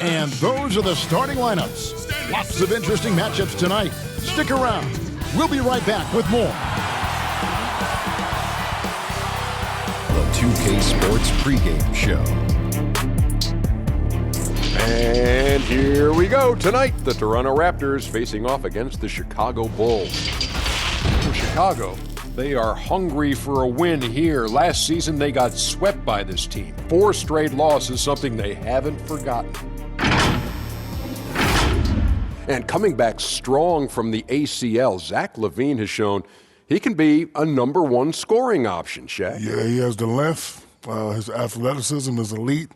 And those are the starting lineups. Lots of interesting matchups tonight. Stick around. We'll be right back with more. The 2K Sports pregame show. And here we go. Tonight, the Toronto Raptors facing off against the Chicago Bulls. For Chicago, they are hungry for a win here. Last season, they got swept by this team. 4 straight losses, something they haven't forgotten. And coming back strong from the ACL, Zach LaVine has shown he can be a number 1 scoring option, Shaq. Yeah, he has the length. His athleticism is elite.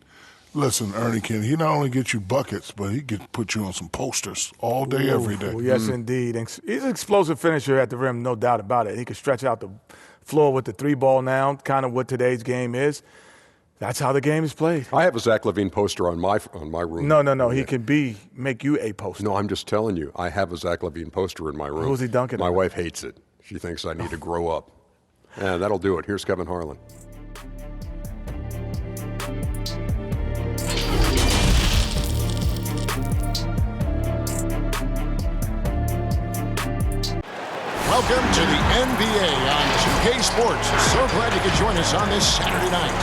Listen, Ernie, he not only get you buckets, but he can put you on some posters all day, every day. Yes, indeed. He's an explosive finisher at the rim, no doubt about it. He can stretch out the floor with the 3-ball now, kind of what today's game is. That's how the game is played. I have a Zach LaVine poster on my room. No. Yeah. He can make you a poster. No, I'm just telling you. I have a Zach LaVine poster in my room. Who's he dunking My at? wife hates it. She thinks I need to grow up. And that'll do it. Here's Kevin Harlan. Welcome to the NBA on 2K Sports. So glad you could join us on this Saturday night.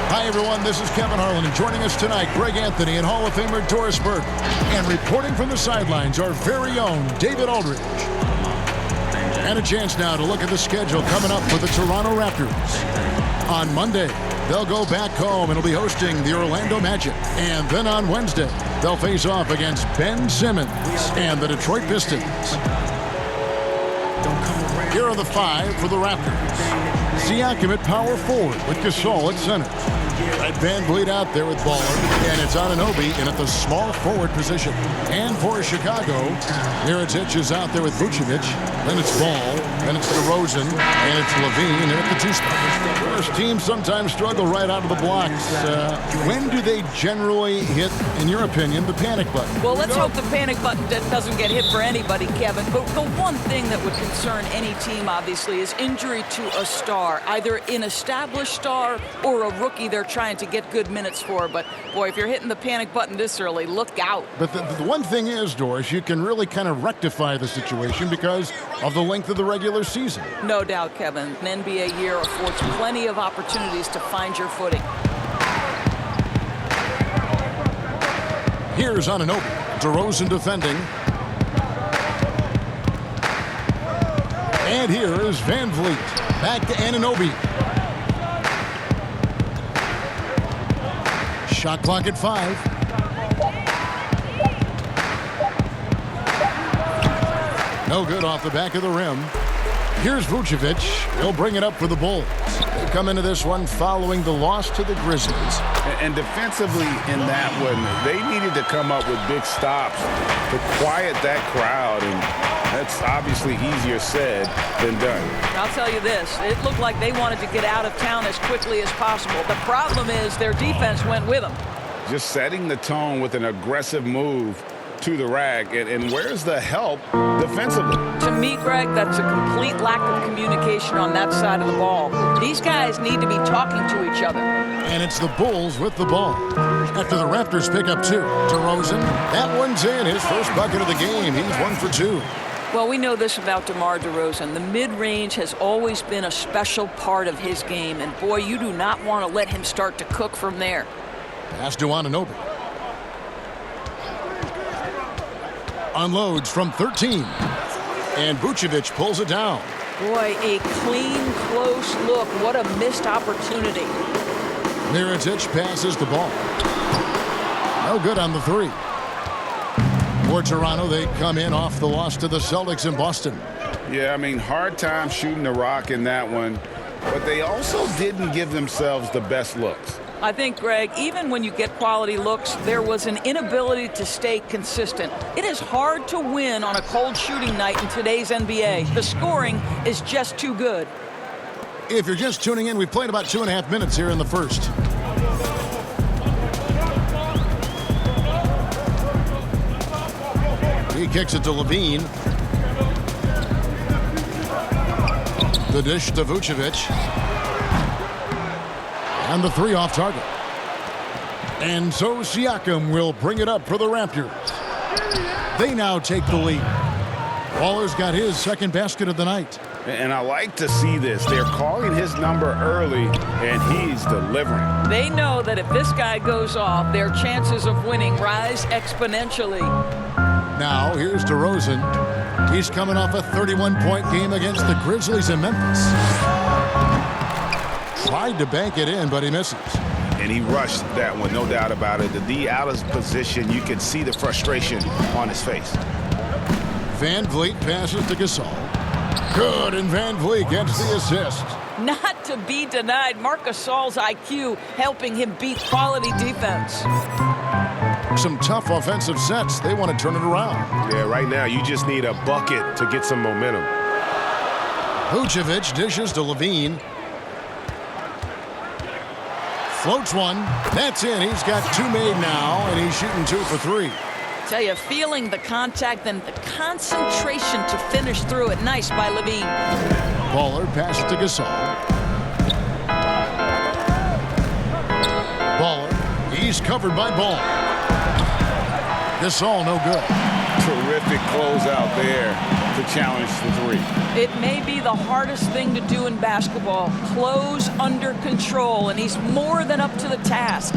Hi, everyone. This is Kevin Harlan, and joining us tonight, Greg Anthony and Hall of Famer Doris Burke. And reporting from the sidelines, our very own David Aldridge. And a chance now to look at the schedule coming up for the Toronto Raptors. On Monday, they'll go back home and will be hosting the Orlando Magic. And then on Wednesday, they'll face off against Ben Simmons and the Detroit Pistons. Here are the 5 for the Raptors. Siakam at power forward with Gasol at center. Red Van Vliet out there with Baller, and it's Anunoby in at the small forward position. And for Chicago, Mirotic is out there with Vucevic. Then it's Ball, then it's DeRozan, and it's LaVine in at the 2 spot. First teams sometimes struggle right out of the blocks. When do they generally hit, in your opinion, the panic button? Well, let's hope the panic button doesn't get hit for anybody, Kevin. But the one thing that would concern any team, obviously, is injury to a star, either an established star or a rookie they're trying to get good minutes for. But, boy, if you're hitting the panic button this early, look out. But the one thing is, Doris, you can really kind of rectify the situation because of the length of the regular season. No doubt, Kevin. An NBA year affords plenty of opportunities to find your footing. Here's Anunoby. DeRozan defending. And here is Van Vliet. Back to Anunoby. Shot clock at 5. No good off the back of the rim. Here's Vucevic. He'll bring it up for the Bulls. They come into this one following the loss to the Grizzlies. And defensively in that one, they needed to come up with big stops to quiet that crowd. And that's obviously easier said than done. I'll tell you this, it looked like they wanted to get out of town as quickly as possible. The problem is their defense went with them. Just setting the tone with an aggressive move to the rack. And where's the help defensively? To me, Greg, that's a complete lack of communication on that side of the ball. These guys need to be talking to each other. And it's the Bulls with the ball. After the Raptors pick up 2. DeRozan, that one's in. His first bucket of the game. He's 1 for 2. Well, we know this about DeMar DeRozan. The mid-range has always been a special part of his game. And, boy, you do not want to let him start to cook from there. Pass to Anunoby. Unloads from 13. And Vucevic pulls it down. Boy, a clean, close look. What a missed opportunity. Mirotic passes the ball. No good on the 3. For Toronto, they come in off the loss to the Celtics in Boston. Yeah, I mean, hard time shooting the rock in that one. But they also didn't give themselves the best looks. I think, Greg, even when you get quality looks, there was an inability to stay consistent. It is hard to win on a cold shooting night in today's NBA. The scoring is just too good. If you're just tuning in, we've played about 2.5 minutes here in the first. He kicks it to LaVine. The dish to Vucevic. And the 3 off target. And so Siakam will bring it up for the Raptors. They now take the lead. Baller's got his second basket of the night. And I like to see this. They're calling his number early, and he's delivering. They know that if this guy goes off, their chances of winning rise exponentially. Now, here's DeRozan. He's coming off a 31-point game against the Grizzlies in Memphis. Tried to bank it in, but he misses. And he rushed that one, no doubt about it. The D out of position, you can see the frustration on his face. Van Vliet passes to Gasol. Good, and Van Vliet gets the assist. Not to be denied, Marc Gasol's IQ helping him beat quality defense. Some tough offensive sets. They want to turn it around. Yeah, right now you just need a bucket to get some momentum. Vucevic dishes to Levine. Floats one. That's in. He's got two made now, and he's shooting 2 for 3. Tell you, feeling the contact and the concentration to finish through it. Nice by Levine. Baller passes to Gasol. Baller. He's covered by Ball. Gasol no good. Terrific closeout there to challenge the three. It may be the hardest thing to do in basketball. Close under control, and he's more than up to the task.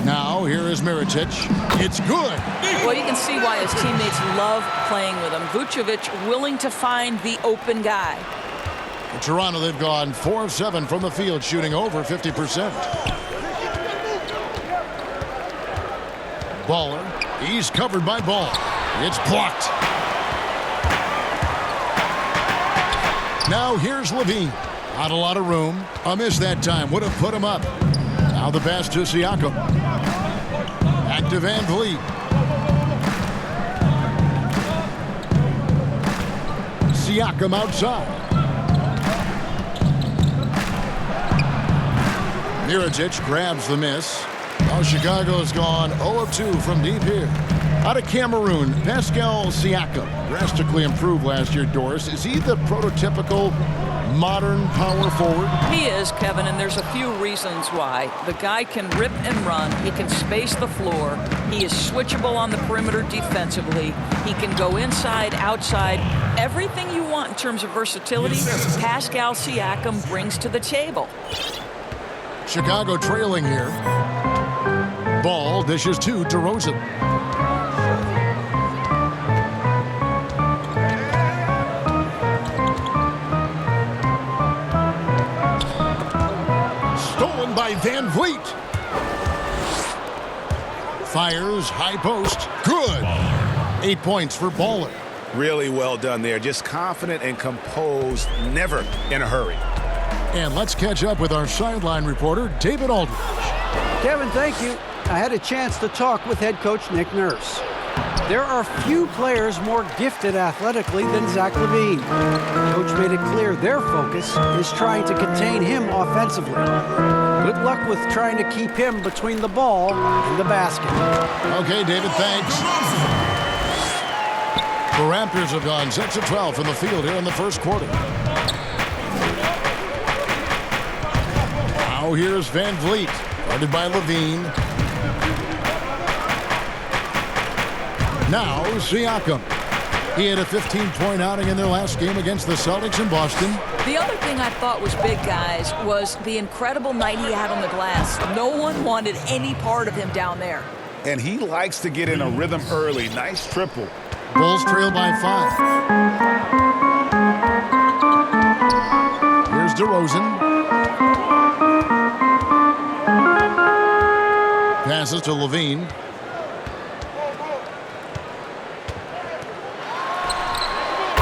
Now, here is Mirotic. It's good. Well, you can see why his teammates love playing with him. Vucevic willing to find the open guy. In Toronto, they've gone 4 of 7 from the field, shooting over 50%. Baller. He's covered by Ball. It's blocked. Now, here's Levine. Not a lot of room. A miss that time. Would have put him up. Now the pass to Siakam. Back to Van Vliet. Siakam outside. Mirotic grabs the miss. Now Chicago's gone 0 of 2 from deep here. Out of Cameroon, Pascal Siakam. Drastically improved last year, Doris. Is he the prototypical modern power forward? He is, Kevin, and there's a few reasons why. The guy can rip and run. He can space the floor. He is switchable on the perimeter defensively. He can go inside, outside. Everything you want in terms of versatility, Pascal Siakam brings to the table. Chicago trailing here. Ball dishes to DeRozan. Stolen by Van Vliet. Fires, high post. Good. 8 points for Baller. Really well done there. Just confident and composed, never in a hurry. And let's catch up with our sideline reporter, David Aldridge. Kevin, thank you. I had a chance to talk with head coach Nick Nurse. There are few players more gifted athletically than Zach LaVine. Coach made it clear their focus is trying to contain him offensively. Good luck with trying to keep him between the ball and the basket. Okay, David, thanks. The Raptors have gone 6 of 12 from the field here in the first quarter. Now here's Van Vliet, guarded by Levine. Now Siakam. He had a 15-point outing in their last game against the Celtics in Boston. The other thing I thought was big, guys, was the incredible night he had on the glass. No one wanted any part of him down there. And he likes to get in a rhythm early. Nice triple. Bulls trail by 5. Here's DeRozan. Passes to Levine.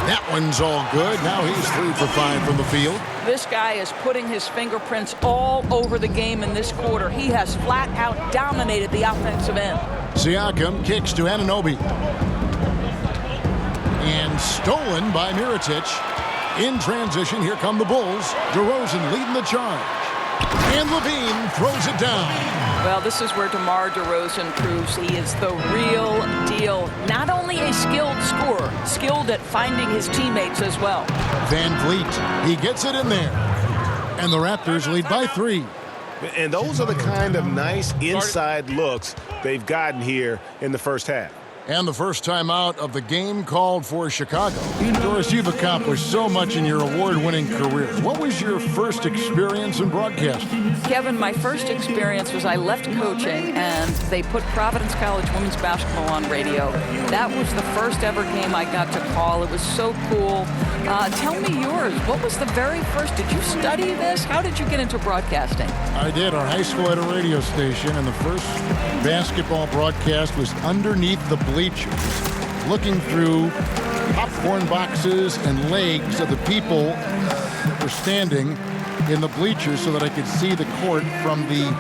That one's all good. Now he's 3 for 5 from the field. This guy is putting his fingerprints all over the game in this quarter. He has flat out dominated the offensive end. Siakam kicks to Anunoby. And stolen by Mirotic. In transition, here come the Bulls. DeRozan leading the charge. And Levine throws it down. Well, this is where DeMar DeRozan proves he is the real deal. Not only a skilled scorer, skilled at finding his teammates as well. Van Vliet, he gets it in there. And the Raptors lead by 3. And those are the kind of nice inside looks they've gotten here in the first half. And the first time out of the game called for Chicago. Doris, you've accomplished so much in your award-winning career. What was your first experience in broadcasting? Kevin, my first experience was I left coaching, and they put Providence College women's basketball on radio. That was the first ever game I got to call. It was so cool. Tell me yours. What was the very first? Did you study this? How did you get into broadcasting? I did. Our high school had a radio station, and the first basketball broadcast was underneath the bleachers, looking through popcorn boxes and legs of the people that were standing in the bleachers so that I could see the court from the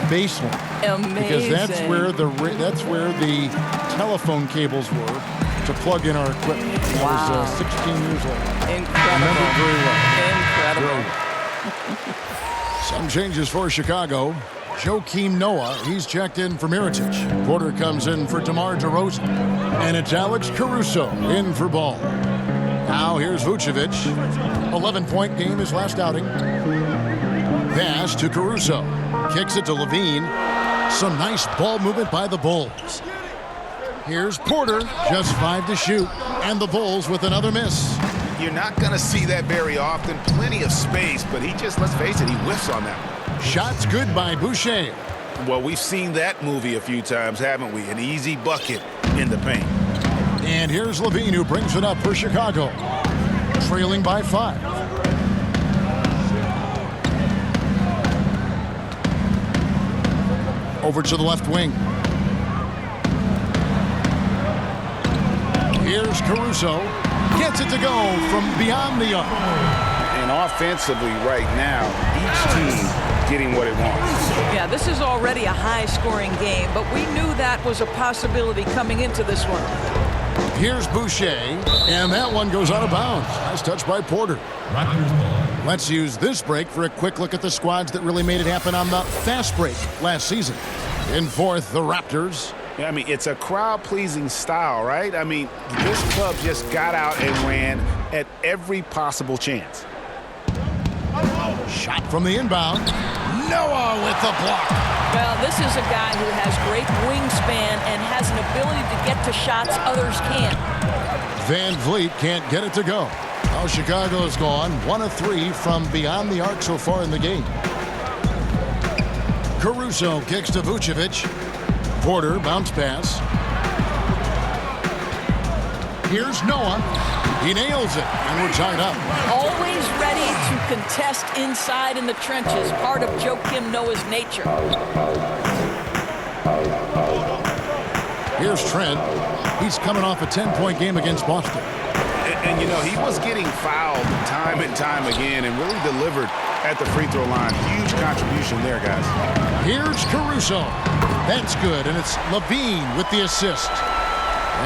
baseline. Amazing. Because that's where the telephone cables were to plug in our equipment. I was 16 years old. Incredible. I remember it very well. Incredible. Some changes for Chicago. Joakim Noah, he's checked in for Mirotic. Porter comes in for DeMar DeRozan. And it's Alex Caruso in for Ball. Now here's Vucevic. 11-point game his last outing. Pass to Caruso. Kicks it to Levine. Some nice ball movement by the Bulls. Here's Porter, just 5 to shoot. And the Bulls with another miss. You're not going to see that very often. Plenty of space, but he just, let's face it, he whiffs on that one. Shots good by Boucher. Well, we've seen that movie a few times, haven't we? An easy bucket in the paint. And here's Levine, who brings it up for Chicago. Trailing by 5. Over to the left wing. Here's Caruso. Gets it to go from beyond the arc. And offensively right now, each team getting what it wants. Yeah, this is already a high-scoring game, but we knew that was a possibility coming into this one. Here's Boucher, and that one goes out of bounds. Nice touch by Porter. Let's use this break for a quick look at the squads that really made it happen on the fast break last season. In fourth, the Raptors. Yeah, I mean, it's a crowd-pleasing style, right? I mean, this club just got out and ran at every possible chance. Shot from the inbound. Noah with the block. Well, this is a guy who has great wingspan and has an ability to get to shots others can't. Van Vliet can't get it to go. Now Chicago's gone 1 of 3 from beyond the arc so far in the game. Caruso kicks to Vucevic. Porter bounce pass. Here's Noah. He nails it, and we're tied up. Always ready to contest inside in the trenches, part of Joakim Noah's nature. Here's Trent. He's coming off a 10-point game against Boston. And, you know, he was getting fouled time and time again and really delivered at the free throw line. Huge contribution there, guys. Here's Caruso. That's good, and it's Levine with the assist.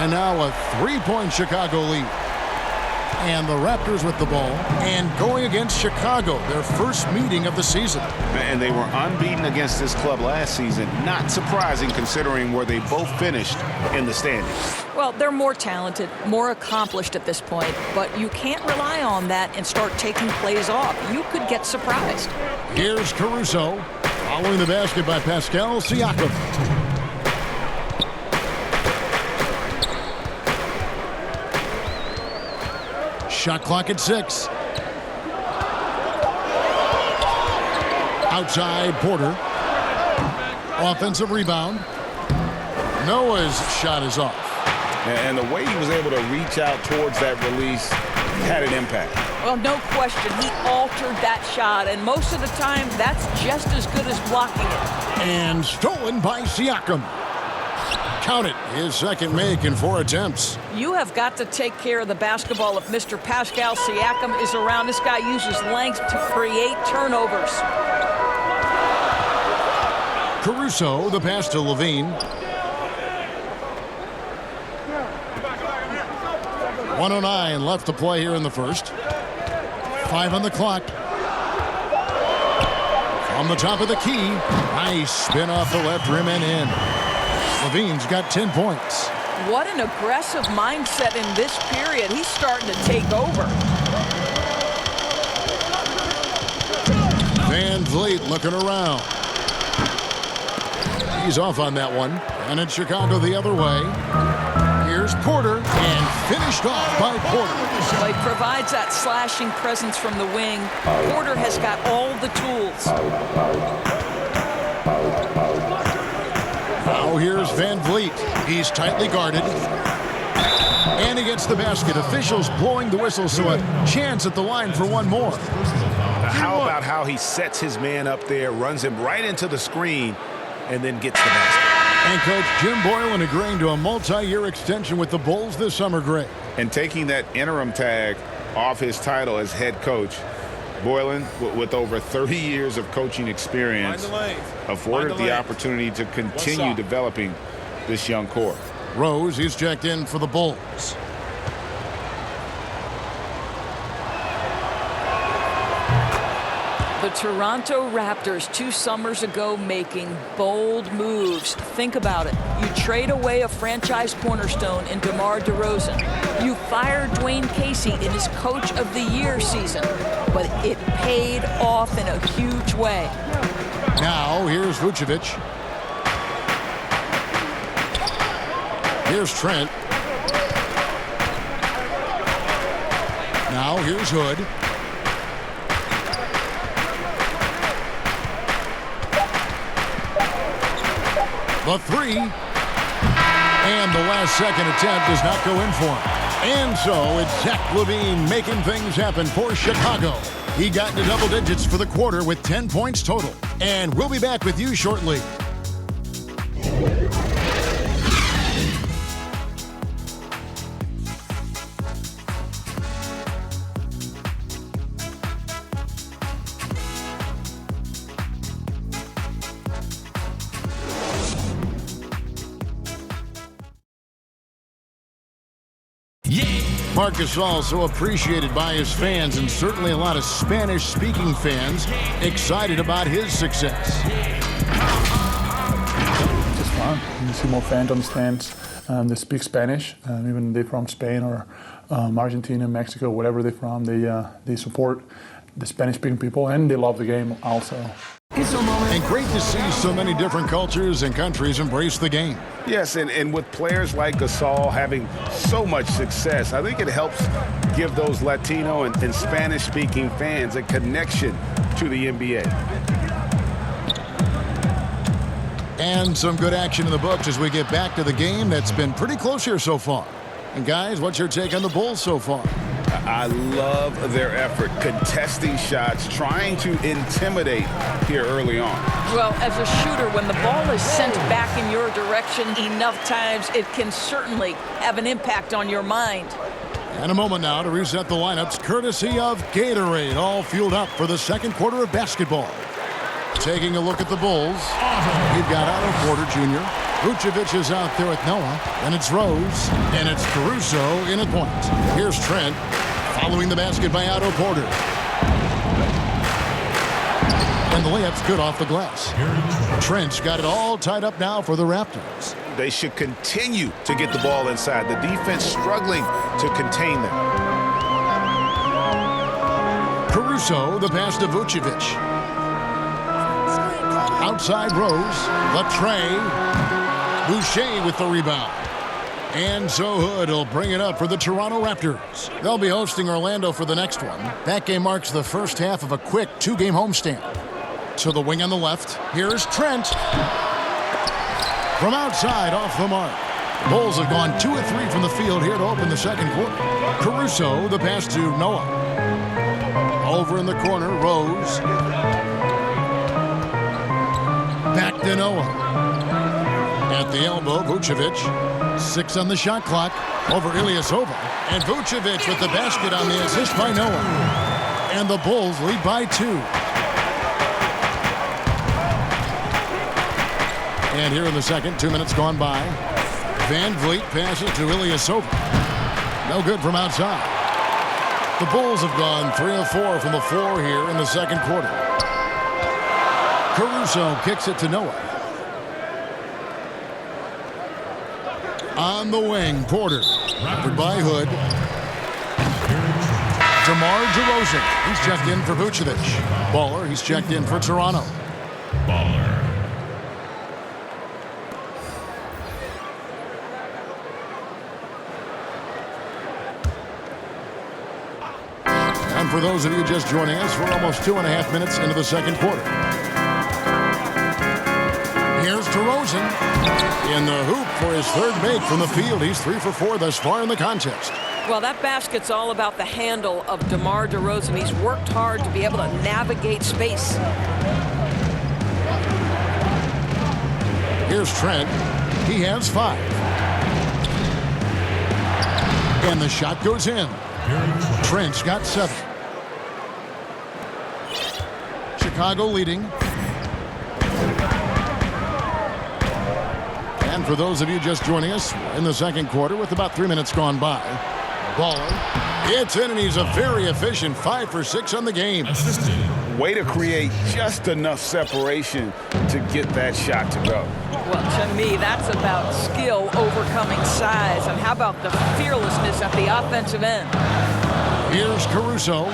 And now a 3-point Chicago lead. And the Raptors with the ball and going against Chicago, their first meeting of the season. And they were unbeaten against this club last season. Not surprising considering where they both finished in the standings. Well, they're more talented, more accomplished at this point, but you can't rely on that and start taking plays off. You could get surprised. Here's Caruso, following the basket by Pascal Siakam. Shot clock at 6. Outside Porter. Offensive rebound. Noah's shot is off. And the way he was able to reach out towards that release had an impact. Well, no question. He altered that shot, and most of the time, that's just as good as blocking it. And stolen by Siakam. Count it, his second make in 4 attempts. You have got to take care of the basketball if Mr. Pascal Siakam is around. This guy uses length to create turnovers. Caruso, the pass to Levine. 1:09 left to play here in the first. 5 on the clock. From the top of the key. Nice spin off the left rim and in. Levine's got 10 points. What an aggressive mindset in this period. He's starting to take over. Van Vliet looking around. tees off on that one. And it's Chicago the other way. Here's Porter, and finished off by Porter. Well, he provides that slashing presence from the wing. Porter has got all the tools. Now here's Van Vliet. He's tightly guarded. And he gets the basket. Officials blowing the whistle, so a chance at the line for one more. How about how he sets his man up there, runs him right into the screen, and then gets the basket. And Coach Jim Boylan agreeing to a multi-year extension with the Bulls this summer, Greg. And taking that interim tag off his title as head coach, Boylan, with over 30 years of coaching experience, afforded the opportunity to continue developing this young core. Rose, he's checked in for the Bulls. The Toronto Raptors 2 summers ago making bold moves. Think about it. You trade away a franchise cornerstone in DeMar DeRozan. You fire Dwayne Casey in his Coach of the Year season. But it paid off in a huge way. Now here's Vucevic. Here's Trent. Now here's Hood. The three. And the last second attempt does not go in for him. And so it's Zach LaVine making things happen for Chicago. He got into double digits for the quarter with 10 points total. And we'll be back with you shortly. Marc Gasol so appreciated by his fans, and certainly a lot of Spanish-speaking fans excited about his success. Just fun. You see more fans on the stands that speak Spanish, even they're from Spain or Argentina, Mexico, whatever they're from. They support the Spanish-speaking people, and they love the game also. And great to see so many different cultures and countries embrace the game. Yes, and with players like Gasol having so much success, I think it helps give those Latino and Spanish-speaking fans a connection to the NBA. And some good action in the books as we get back to the game that's been pretty close here so far. And guys, what's your take on the Bulls so far? I love their effort, contesting shots, trying to intimidate here early on. Well, as a shooter, when the ball is sent back in your direction enough times, it can certainly have an impact on your mind. And a moment now to reset the lineups, courtesy of Gatorade, all fueled up for the second quarter of basketball. Taking a look at the Bulls, you've got Otto Porter Jr., Vucevic is out there with Noah, and it's Rose, and it's Caruso in at point. Here's Trent, following the basket by Otto Porter. And the layup's good off the glass. Trent's got it all tied up now for the Raptors. They should continue to get the ball inside. The defense struggling to contain them. Caruso, the pass to Vucevic. Outside Rose, the tray. Boucher with the rebound. And so Hood will bring it up for the Toronto Raptors. They'll be hosting Orlando for the next one. That game marks the first half of a quick 2-game homestand. So the wing on the left. Here's Trent. From outside, off the mark. Bulls have gone 2 of 3 from the field here to open the second quarter. Caruso, the pass to Noah. Over in the corner, Rose. Back to Noah. At the elbow, Vucevic. 6 on the shot clock. Over Ilyasova. And Vucevic with the basket on the assist by Noah. And the Bulls lead by 2. And here in the second, 2 minutes gone by. Van Vliet passes to Ilyasova. No good from outside. The Bulls have gone 3 of 4 from the floor here in the second quarter. Caruso kicks it to Noah. On the wing, Porter. Covered by Hood. DeMar DeRozan. He's checked in for Vucevic. Baller, he's checked in for Toronto. Baller. And for those of you just joining us, we're almost 2.5 minutes into the second quarter. Here's DeRozan in the hoop for his third make from the field. He's 3 for 4 thus far in the contest. Well, that basket's all about the handle of DeMar DeRozan. He's worked hard to be able to navigate space. Here's Trent. He has 5. And the shot goes in. Trent's got 7. Chicago leading. And for those of you just joining us, in the second quarter with about 3 minutes gone by. Baller hits in, and he's a very efficient 5 for 6 on the game. Way to create just enough separation to get that shot to go. Well, to me, that's about skill overcoming size. And how about the fearlessness at the offensive end? Here's Caruso.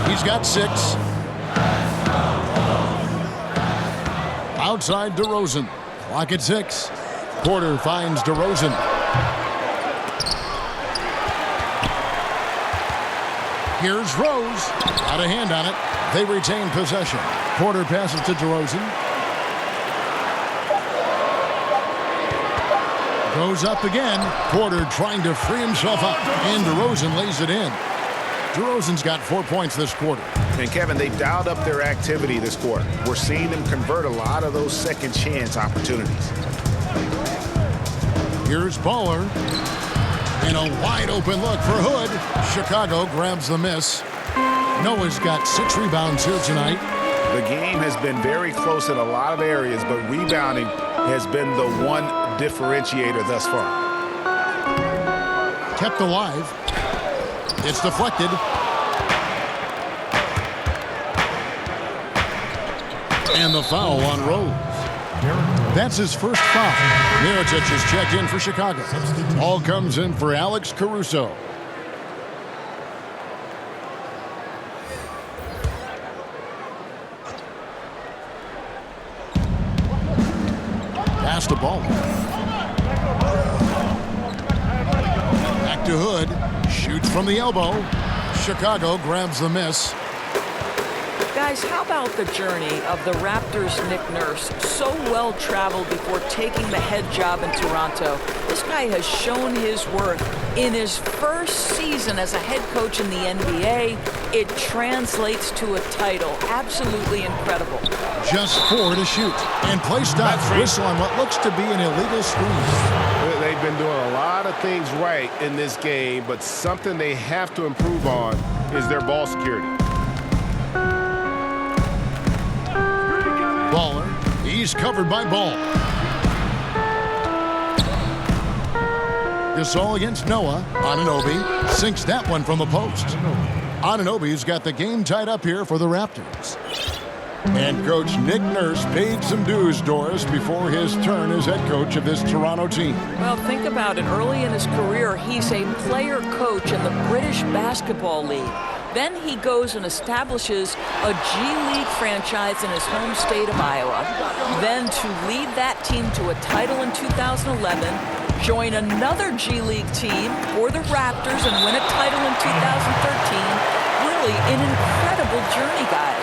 He's got 6. Outside DeRozan. Clock at 6. Porter finds DeRozan. Here's Rose. Got a hand on it. They retain possession. Porter passes to DeRozan. Goes up again. Porter trying to free himself up. And DeRozan lays it in. DeRozan's got 4 points this quarter. And Kevin, they dialed up their activity this quarter. We're seeing them convert a lot of those second chance opportunities. Here's Baller. And a wide open look for Hood. Chicago grabs the miss. Noah's got 6 rebounds here tonight. The game has been very close in a lot of areas, but rebounding has been the one differentiator thus far. Kept alive. It's deflected. And the foul on Rose. That's his first foul. Mirotic is checked in for Chicago. Ball comes in for Alex Caruso. Pass the ball. Back to Hood. Shoots from the elbow. Chicago grabs the miss. Guys, how about the journey of the Raptors' Nick Nurse? So well traveled before taking the head job in Toronto. This guy has shown his worth in his first season as a head coach in the NBA. It translates to a title. Absolutely incredible. Just 4 to shoot. And play stops. Whistle on what looks to be an illegal squeeze. They've been doing a lot of things right in this game, but something they have to improve on is their ball security. Baller. He's covered by Ball. Gasol against Noah. Anunoby sinks that one from the post. Anunoby's got the game tied up here for the Raptors. And Coach Nick Nurse paid some dues, Doris, before his turn as head coach of this Toronto team. Well, think about it. Early in his career, he's a player coach in the British Basketball League. Then he goes and establishes a G League franchise in his home state of Iowa. Then to lead that team to a title in 2011, join another G League team for the Raptors and win a title in 2013. Really an incredible journey, guys.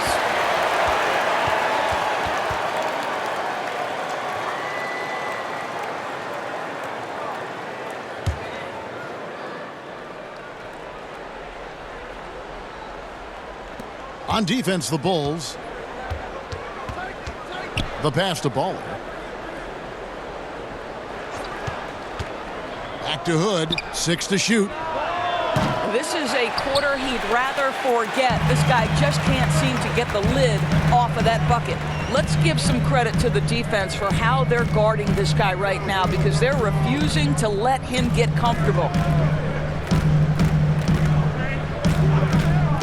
On defense, the Bulls. The pass to Baller. Back to Hood. 6 to shoot. This is a quarter he'd rather forget. This guy just can't seem to get the lid off of that bucket. Let's give some credit to the defense for how they're guarding this guy right now, because they're refusing to let him get comfortable.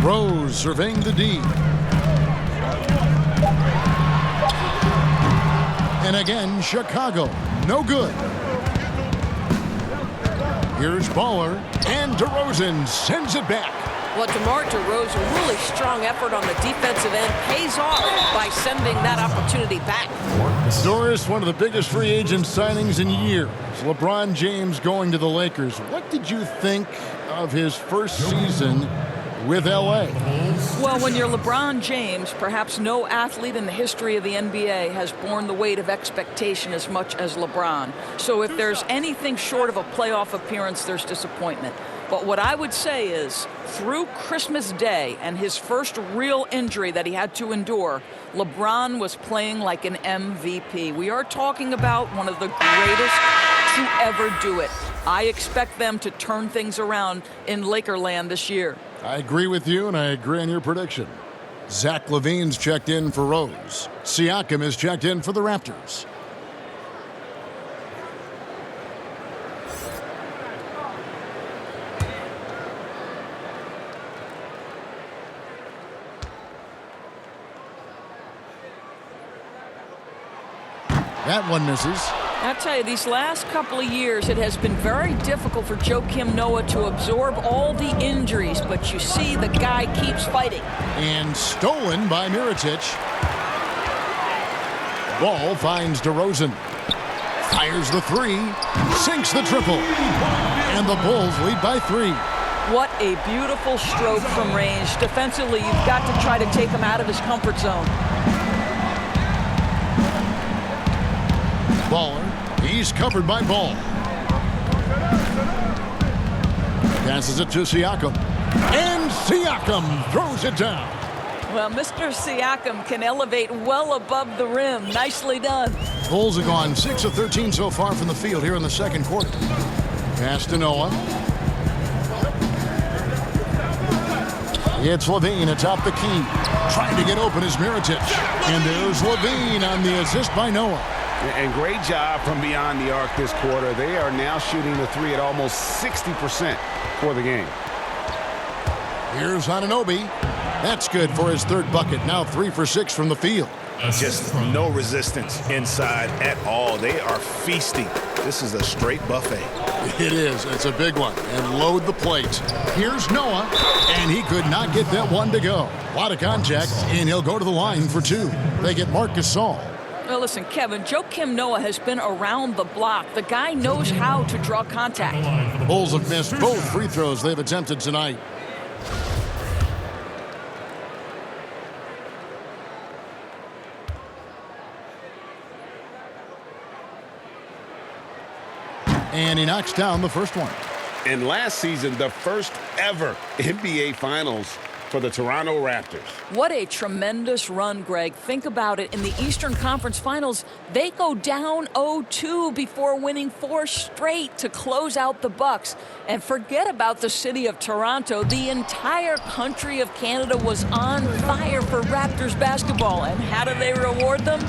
Rose surveying the D. And again, Chicago. No good. Here's Baller. And DeRozan sends it back. Well, DeMar DeRozan, really strong effort on the defensive end, pays off by sending that opportunity back. Doris, one of the biggest free agent signings in years. LeBron James going to the Lakers. What did you think of his first season with L.A. Well, when you're LeBron James, perhaps no athlete in the history of the NBA has borne the weight of expectation as much as LeBron. So if there's anything short of a playoff appearance, there's disappointment. But what I would say is, through Christmas Day and his first real injury that he had to endure, LeBron was playing like an MVP. We are talking about one of the greatest to ever do it. I expect them to turn things around in Lakerland this year. I agree with you, and I agree on your prediction. Zach LaVine's checked in for Rose. Siakam is checked in for the Raptors. That one misses. I tell you, these last couple of years, it has been very difficult for Joakim Noah to absorb all the injuries, but you see the guy keeps fighting. And stolen by Mirotic. Ball finds DeRozan. Fires the three. Sinks the triple. And the Bulls lead by 3. What a beautiful stroke from range. Defensively, you've got to try to take him out of his comfort zone. Baller. He's covered by Ball. Passes it to Siakam. And Siakam throws it down. Well, Mr. Siakam can elevate well above the rim. Nicely done. Bulls have gone 6 of 13 so far from the field here in the second quarter. Pass to Noah. It's LaVine atop the key. Trying to get open is Mirotic. And there's LaVine on the assist by Noah. And great job from beyond the arc this quarter. They are now shooting the three at almost 60% for the game. Here's Anunoby. That's good for his third bucket. Now 3 for 6 from the field. Just no resistance inside at all. They are feasting. This is a straight buffet. It is. It's a big one. And load the plate. Here's Noah. And he could not get that one to go. A lot of contact, and he'll go to the line for 2. They get Marc Gasol. Well, listen, Kevin, Joakim Noah has been around the block. The guy knows how to draw contact. Bulls have missed both free throws they've attempted tonight. And he knocks down the first one. And last season, the first ever NBA Finals for the Toronto Raptors. What a tremendous run, Greg. Think about it. In the Eastern Conference Finals, they go down 0-2 before winning 4 straight to close out the Bucks. And forget about the city of Toronto. The entire country of Canada was on fire for Raptors basketball. And how do they reward them?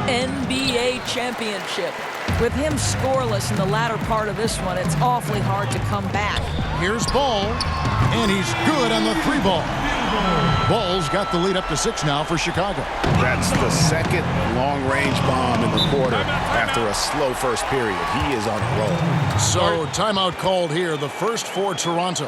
NBA championship. With him scoreless in the latter part of this one, it's awfully hard to come back. Here's Ball, and he's good on the 3-ball. Ball's got the lead up to 6 now for Chicago. That's the second long-range bomb in the quarter after a slow first period. He is on a roll. So timeout called here, the first for Toronto.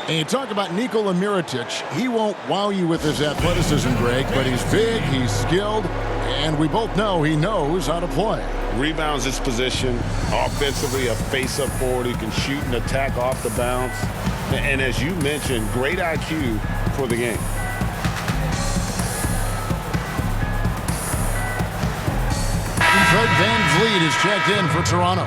And you talk about Nikola Mirotic. He won't wow you with his athleticism, Greg, but he's big, he's skilled, and we both know he knows how to play. Rebounds his position. Offensively, a face-up forward who can shoot and attack off the bounce. And as you mentioned, great IQ for the game. Fred VanVleet is checked in for Toronto.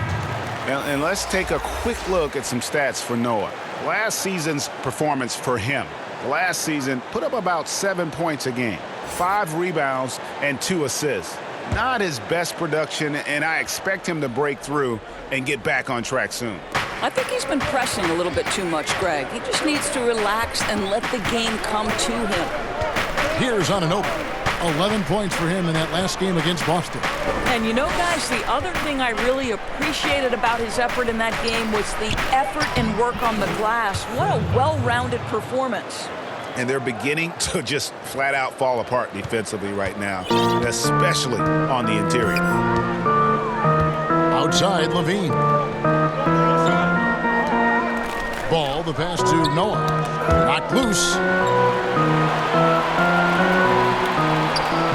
And let's take a quick look at some stats for Noah. Last season's performance for him. Last season, put up about 7 points a game, 5 rebounds, and 2 assists. Not his best production, and I expect him to break through and get back on track soon. I think he's been pressing a little bit too much, Greg. He just needs to relax and let the game come to him. Here's Anunoby. 11 points for him in that last game against Boston. And you know, guys, the other thing I really appreciated about his effort in that game was the effort and work on the glass. What a well-rounded performance. And they're beginning to just flat out fall apart defensively right now, especially on the interior. Outside, LaVine. Ball, the pass to Noah. Knocked loose.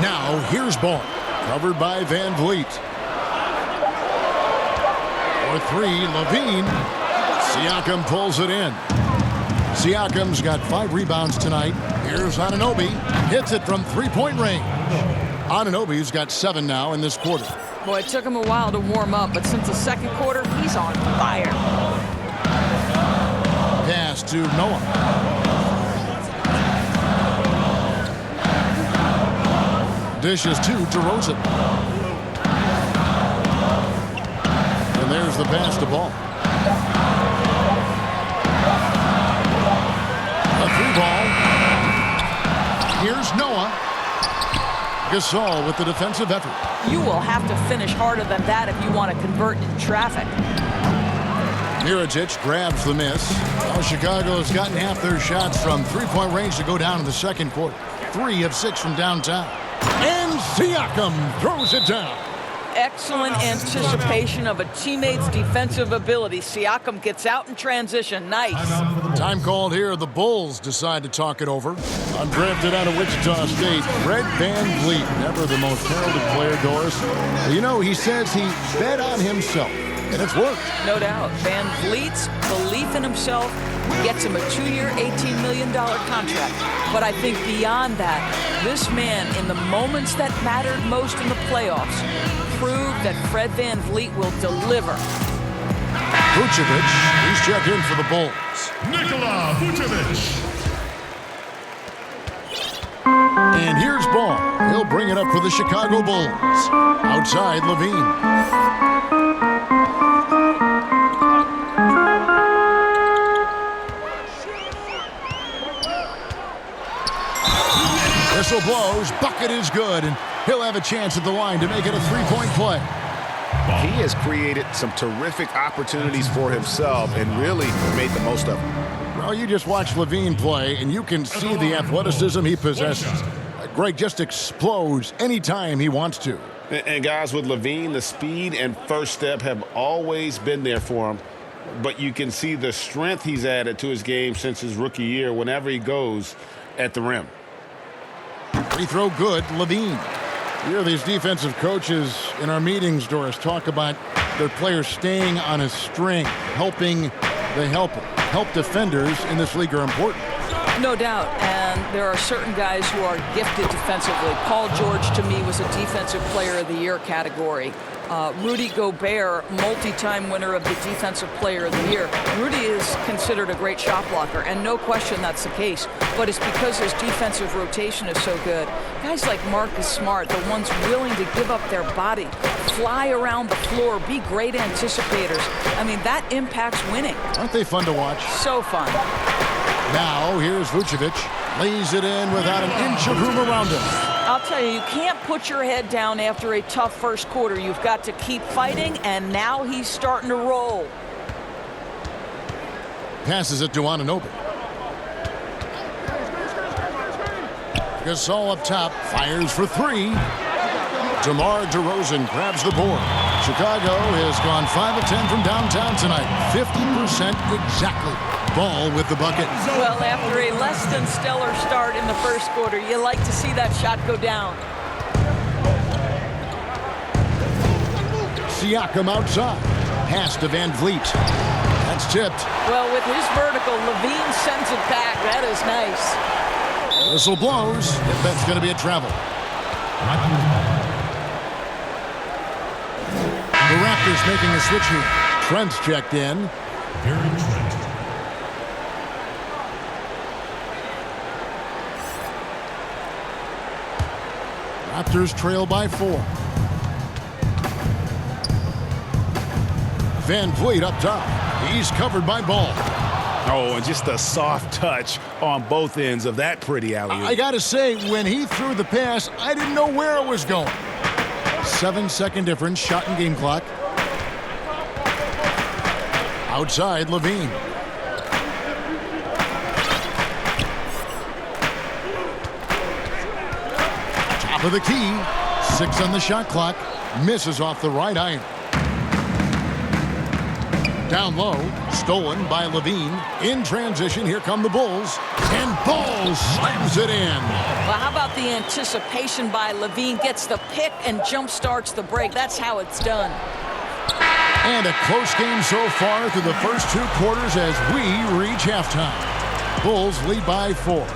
Now, here's Ball. Covered by VanVleet. For 3, LaVine. Siakam pulls it in. Siakam's got 5 rebounds tonight. Here's Anunoby. Hits it from three-point range. Anunoby's got 7 now in this quarter. Boy, it took him a while to warm up, but since the second quarter, he's on fire. Pass to Noah. Dishes to DeRozan. And there's the pass to Ball. A 3-ball. Here's Noah. Gasol with the defensive effort. You will have to finish harder than that if you want to convert in traffic. Mirotic grabs the miss. Well, Chicago has gotten half their shots from three-point range to go down in the second quarter. 3 of 6 from downtown. And Siakam throws it down. Excellent anticipation of a teammate's defensive ability. Siakam gets out in transition. Nice. Time called here. The Bulls decide to talk it over. Undrafted out of Wichita State, Fred VanVleet. Never the most heralded player, Doris. You know, he says he bet on himself, and it's worked. No doubt. VanVleet's belief in himself gets him a 2-year, $18 million contract. But I think beyond that, this man, in the moments that mattered most in the playoffs, proved that Fred VanVleet will deliver. Vucevic, he's checked in for the Bulls. Nikola Vucevic. And here's Ball. He'll bring it up for the Chicago Bulls. Outside, Levine. Whistle blows, bucket is good, and he'll have a chance at the line to make it a 3-point play. He has created some terrific opportunities for himself and really made the most of them. Well, you just watch Levine play, and you can see the athleticism he possesses. Greg just explodes anytime he wants to. And guys, with Levine, the speed and first step have always been there for him. But you can see the strength he's added to his game since his rookie year whenever he goes at the rim. Free throw good, Levine. You hear these defensive coaches in our meetings, Doris, talk about their players staying on a string, helping the helper. Help defenders in this league are important. No doubt, and there are certain guys who are gifted defensively. Paul George, to me, was a Defensive Player of the Year category. Rudy Gobert, multi-time winner of the Defensive Player of the Year. Rudy is considered a great shot blocker, and no question that's the case. But it's because his defensive rotation is so good. Guys like Marcus Smart, the ones willing to give up their body, fly around the floor, be great anticipators. I mean, that impacts winning. Aren't they fun to watch? So fun. Now, here's Vucevic. Lays it in without an inch of room around him. I'll tell you, you can't put your head down after a tough first quarter. You've got to keep fighting, and now he's starting to roll. Passes it to Anunoby. Gasol up top, fires for 3. DeMar DeRozan grabs the board. Chicago has gone 5 of 10 from downtown tonight. 50% exactly. Ball with the bucket. Well, after a less than stellar start in the first quarter, you like to see that shot go down. Siakam outside. Pass to VanVleet. That's tipped. Well, with his vertical, Levine sends it back. That is nice. Whistle blows. If that's going to be a travel. The Raptors making a switch here. Trent's checked in. Raptors trail by 4. VanVleet up top. He's covered by Ball. Oh, and just a soft touch on both ends of that pretty alley-oop. I got to say, when he threw the pass, I didn't know where it was going. 7-second difference, shot and game clock. Outside, Levine. Top of the key. 6 on the shot clock. Misses off the right iron. Down low, stolen by Levine. In transition, here come the Bulls. And Ball slams it in. Well, how about the anticipation by Levine? Gets the pick and jump starts the break. That's how it's done. And a close game so far through the first 2 quarters as we reach halftime. Bulls lead by 4.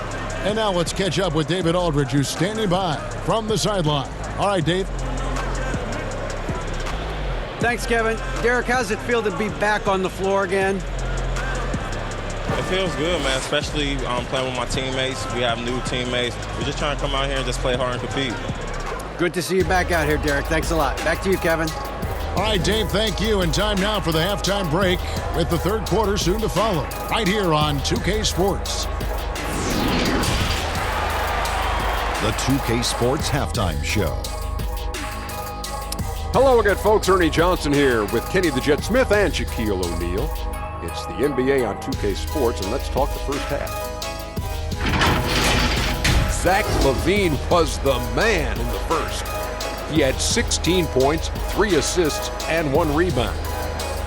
And now let's catch up with David Aldridge, who's standing by from the sideline. All right, Dave. Thanks, Kevin. Derek, how's it feel to be back on the floor again? It feels good, man, especially playing with my teammates. We have new teammates. We're just trying to come out here and just play hard and compete. Good to see you back out here, Derek. Thanks a lot. Back to you, Kevin. All right, Dave, thank you. And time now for the halftime break with the third quarter soon to follow right here on 2K Sports. The 2K Sports Halftime Show. Hello again, folks. Ernie Johnson here with Kenny the Jet Smith and Shaquille O'Neal. It's the NBA on 2K Sports, and let's talk the first half. Zach LaVine was the man in the first. He had 16 points, 3 assists, and 1 rebound.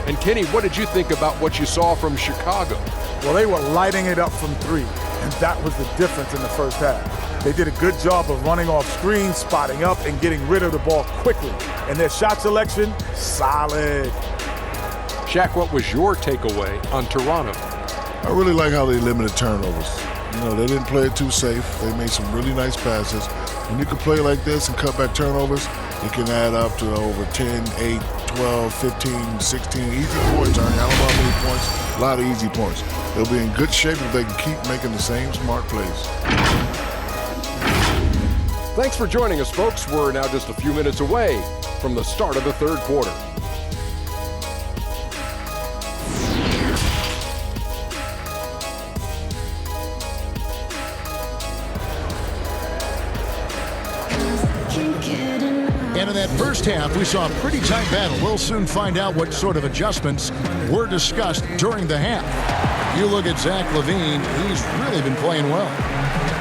And Kenny, what did you think about what you saw from Chicago? Well, they were lighting it up from 3, and that was the difference in the first half. They did a good job of running off screens, spotting up, and getting rid of the ball quickly. And their shot selection, solid. Shaq, what was your takeaway on Toronto? I really like how they limited turnovers. You know, they didn't play it too safe. They made some really nice passes. When you can play like this and cut back turnovers, it can add up to over 10, 8, 12, 15, 16 easy points. I don't know how many points, a lot of easy points. They'll be in good shape if they can keep making the same smart plays. Thanks for joining us, folks. We're now just a few minutes away from the start of the third quarter. And in that first half, we saw a pretty tight battle. We'll soon find out what sort of adjustments were discussed during the half. You look at Zach LaVine, he's really been playing well.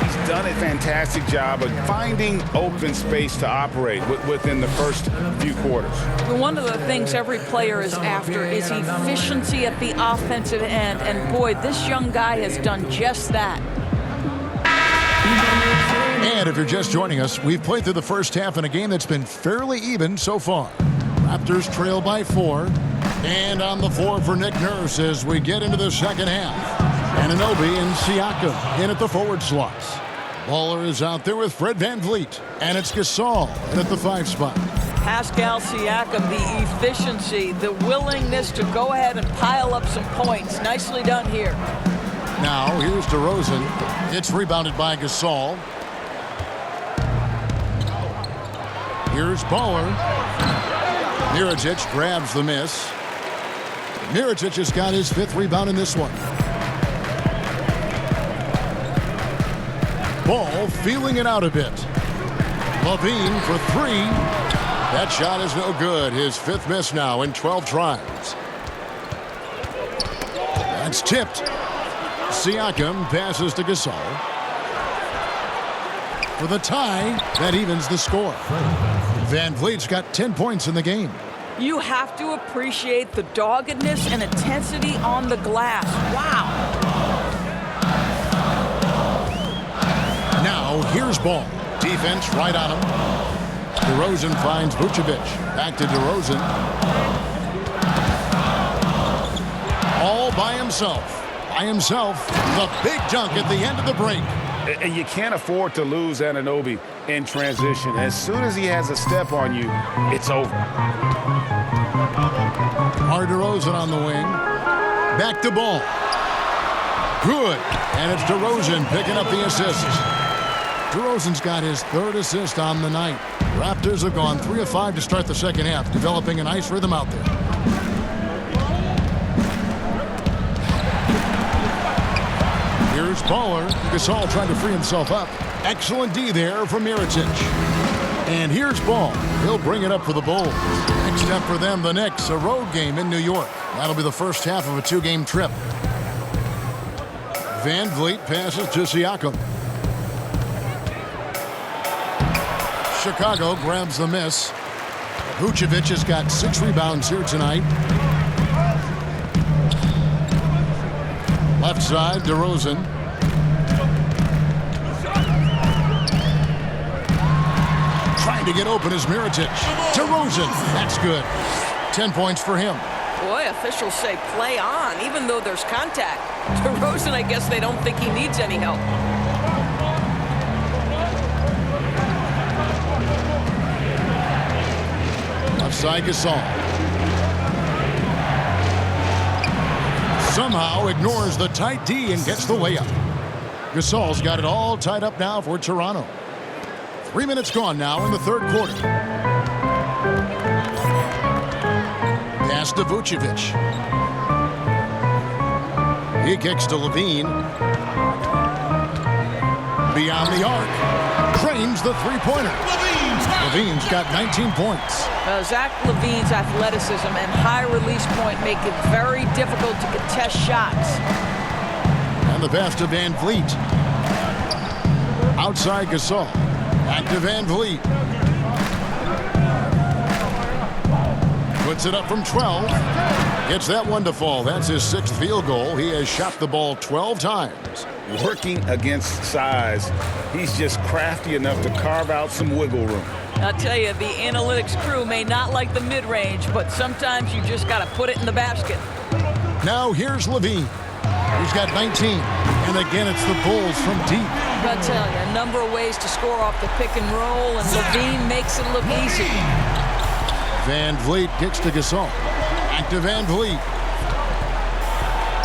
He's done a fantastic job of finding open space to operate within the first few quarters. One of the things every player is after is efficiency at the offensive end. And boy, this young guy has done just that. And if you're just joining us, we've played through the first half in a game that's been fairly even so far. Raptors trail by 4. And on the floor for Nick Nurse as we get into the second half. Anunoby and Siakam in at the forward slots. Baller is out there with Fred VanVleet. And it's Gasol in at the 5 spot. Pascal Siakam, the efficiency, the willingness to go ahead and pile up some points. Nicely done here. Now, here's DeRozan. It's rebounded by Gasol. Here's Baller. Mirotic grabs the miss. Mirotic has got his 5th rebound in this one. Ball feeling it out a bit. LaVine for 3. That shot is no good. His 5th miss now in 12 tries. That's tipped. Siakam passes to Gasol. For the tie, that evens the score. VanVleet's got 10 points in the game. You have to appreciate the doggedness and intensity on the glass. Wow. Now, here's Ball. Defense right on him. DeRozan finds Vucevic. Back to DeRozan. All by himself. The big dunk at the end of the break. And you can't afford to lose Anunoby in transition. As soon as he has a step on you, it's over. DeRozan on the wing. Back to Ball. Good. And it's DeRozan picking up the assist. DeRozan's got his 3rd assist on the night. Raptors have gone 3 of 5 to start the second half, developing a nice rhythm out there. Here's Baller. Gasol trying to free himself up. Excellent D there from Mirotic. And here's Ball. He'll bring it up for the Bulls. Next step for them, the Knicks, a road game in New York. That'll be the first half of a 2-game trip. VanVleet passes to Siakam. Chicago grabs the miss. Vucevic has got 6 rebounds here tonight. Left side, DeRozan. Trying to get open is Mirotic. DeRozan, that's good. 10 points for him. Boy, officials say play on, even though there's contact. DeRozan, I guess they don't think he needs any help. Offside Gasol. Somehow ignores the tight D and gets the layup. Gasol's got it all tied up now for Toronto. 3 minutes gone now in the third quarter. Pass to Vucevic. He kicks to Levine. Beyond the arc. Frames the three-pointer. Levine's got 19 points. Zach Levine's athleticism and high release point make it very difficult to contest shots. And the pass to Van Vliet. Outside Gasol. Back to Van Vliet. Puts it up from 12. Gets that one to fall. That's his 6th field goal. He has shot the ball 12 times. Working against size, he's just crafty enough to carve out some wiggle room. I'll tell you, the analytics crew may not like the mid-range, but sometimes you just got to put it in the basket. Now here's Levine. He's got 19. And again, it's the Bulls from deep. I'll tell you, a number of ways to score off the pick and roll, and Levine makes it look easy. Van Vliet kicks to Gasol. Back to Van Vliet.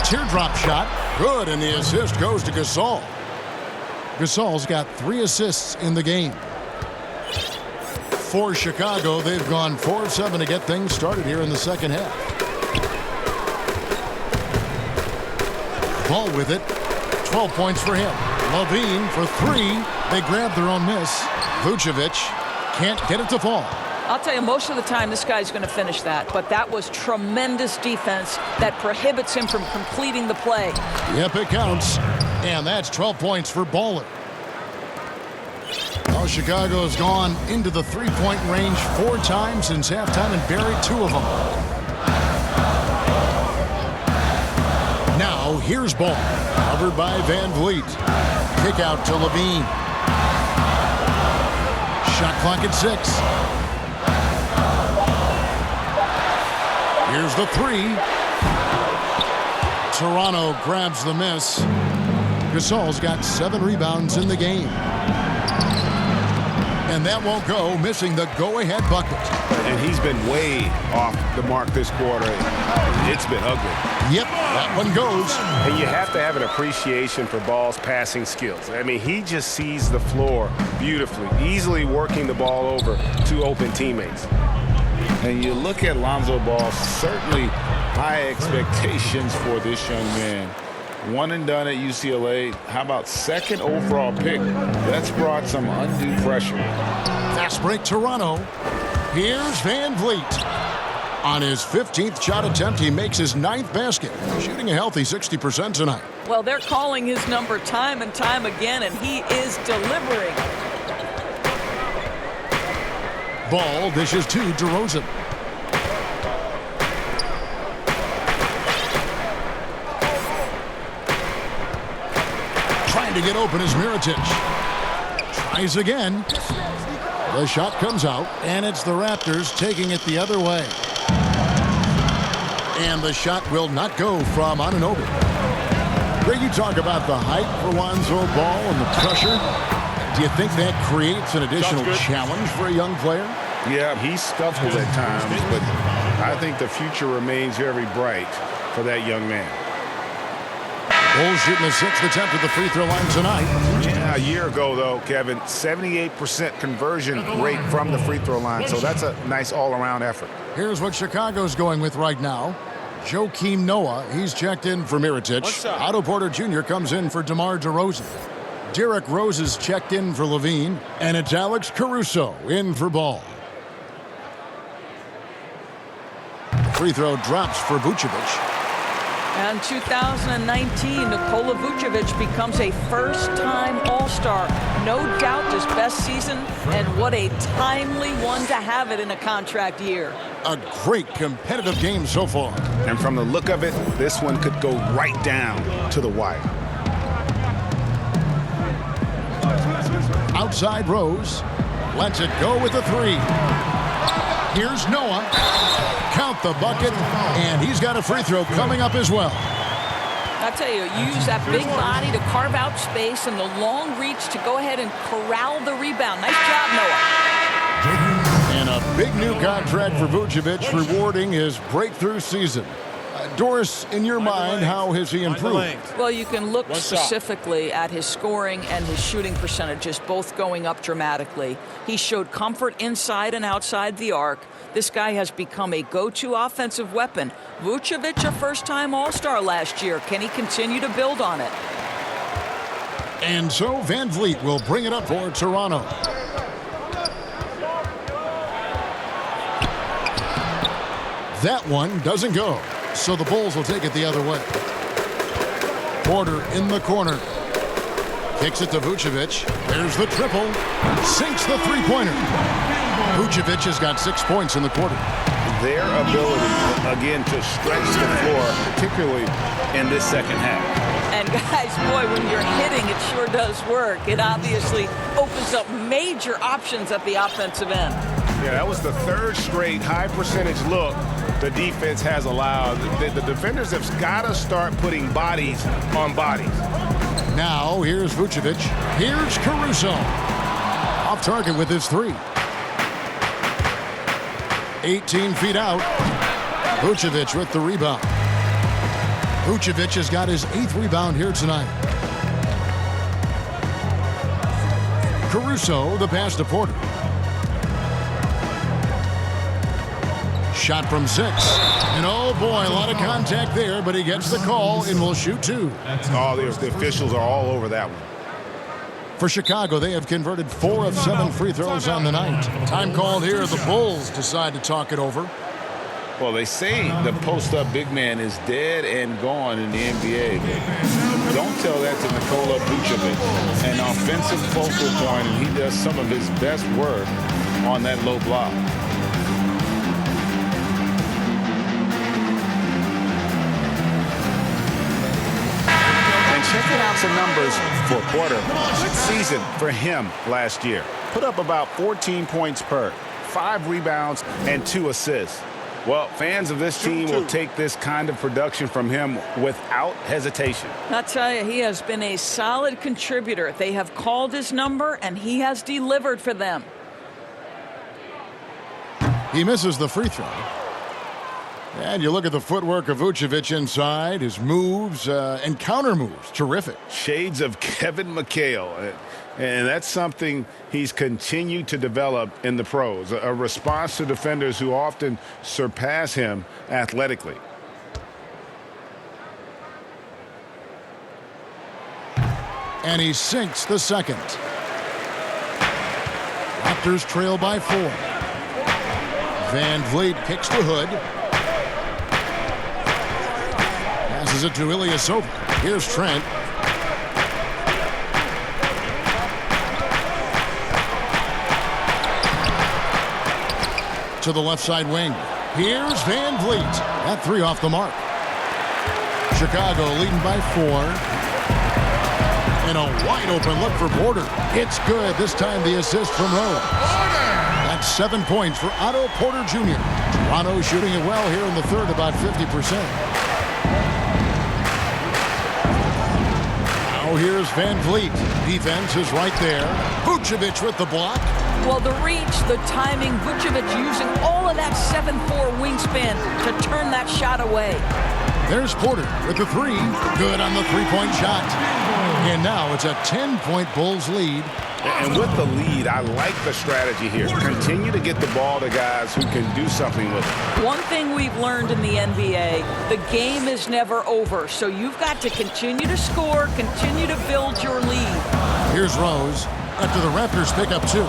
Teardrop shot. Good, and the assist goes to Gasol. Gasol's got 3 assists in the game. For Chicago, they've gone 4 of 7 to get things started here in the second half. Ball with it. 12 points for him. Levine for 3. They grab their own miss. Vucevic can't get it to fall. I'll tell you, most of the time this guy's going to finish that, but that was tremendous defense that prohibits him from completing the play. Yep, it counts. And that's 12 points for Baller. Well, Chicago has gone into the three-point range 4 times since halftime and buried 2 of them. Now, here's ball. Covered by Van Vliet. Kick out to Levine. Shot clock at 6. Here's the 3. Toronto grabs the miss. Gasol's got 7 rebounds in the game. And that won't go, missing the go-ahead bucket. And he's been way off the mark this quarter. It's been ugly. Yep, that one goes. And you have to have an appreciation for Ball's passing skills. I mean, he just sees the floor beautifully, easily working the ball over to open teammates. And you look at Lonzo Ball, certainly high expectations for this young man. One and done at UCLA. How about 2nd overall pick? That's brought some undue pressure. Fast break Toronto. Here's Van Vliet. On his 15th shot attempt, he makes his 9th basket, shooting a healthy 60% tonight. Well, they're calling his number time and time again, and he is delivering. Ball dishes to DeRozan. Trying to get open is Mirotic. Tries again. The shot comes out, and it's the Raptors taking it the other way. And the shot will not go from Anunoby. Greg, you talk about the height for Lonzo Ball and the pressure. Do you think that creates an additional challenge for a young player? Yeah, he scuffles at times, but I think the future remains very bright for that young man. Bulls shooting the 6th attempt at the free throw line tonight. Yeah, a year ago, though, Kevin, 78% conversion rate from the free throw line, so that's a nice all-around effort. Here's what Chicago's going with right now. Joakim Noah, he's checked in for Mirotic. Otto Porter Jr. comes in for DeMar DeRozan. Derrick Rose is checked in for Levine, and it's Alex Caruso in for Ball. Free throw drops for Vucevic. And 2019, Nikola Vucevic becomes a first-time All-Star. No doubt his best season, and what a timely one to have it in a contract year. A great competitive game so far. And from the look of it, this one could go right down to the wire. Outside Rose. Lets it go with a 3. Here's Noah. Count at the bucket, and he's got a free throw coming up as well. I'll tell you, use that big body to carve out space and the long reach to go ahead and corral the rebound. Nice job, Noah. And a big new contract for Vucevic, rewarding his breakthrough season. Doris, in your mind, how has he improved? Well, you can look specifically at his scoring and his shooting percentages, both going up dramatically. He showed comfort inside and outside the arc. This guy has become a go-to offensive weapon. Vucevic, a first-time All-Star last year. Can he continue to build on it? And so Van Vliet will bring it up for Toronto. That one doesn't go. So the Bulls will take it the other way. Porter in the corner. Kicks it to Vucevic. There's the triple. Sinks the three-pointer. Vucevic has got 6 points in the quarter. Their ability, again, to stretch the floor, particularly in this second half. And guys, boy, when you're hitting, it sure does work. It obviously opens up major options at the offensive end. Yeah, that was the third straight high-percentage look the defense has allowed. The defenders have got to start putting bodies on bodies. Now, here's Vucevic. Here's Caruso. Off target with his three. 18 feet out. Vucevic with the rebound. Vucevic has got his 8th rebound here tonight. Caruso, the pass to Porter. Shot from 6. And oh boy, a lot of contact there, but he gets the call and will shoot 2. Oh, the officials are all over that one. For Chicago, they have converted 4 of 7 free throws on the night. Time called here. The Bulls decide to talk it over. Well, they say the post-up big man is dead and gone in the NBA. But don't tell that to Nikola Vucevic. An offensive focal point, and he does some of his best work on that low block. Checking out some numbers for Porter. Good season for him last year. Put up about 14 points per, 5 rebounds, and 2 assists. Well, fans of this team will take this kind of production from him without hesitation. I'll tell you, he has been a solid contributor. They have called his number, and he has delivered for them. He misses the free throw. And you look at the footwork of Vucevic inside, his moves and counter moves, terrific. Shades of Kevin McHale, and that's something he's continued to develop in the pros, a response to defenders who often surpass him athletically. And he sinks the second. Raptors trail by 4. Van Vliet kicks the hood. Passes it to Ilyasova. Here's Trent. To the left side wing. Here's Van Vliet. That 3 off the mark. Chicago leading by 4. And a wide open look for Porter. It's good. This time the assist from Rose. That's 7 points for Otto Porter Jr. Toronto shooting it well here in the third, about 50%. Now here's Van Vliet. Defense is right there. Vucevic with the block. Well, the reach, the timing, Vucevic using all of that 7'4" wingspan to turn that shot away. There's Porter with the 3. Good on the three-point shot. And now it's a 10-point Bulls lead. And with the lead, I like the strategy here. Continue to get the ball to guys who can do something with it. One thing we've learned in the NBA, the game is never over. So you've got to continue to score, continue to build your lead. Here's Rose after the Raptors pick up 2.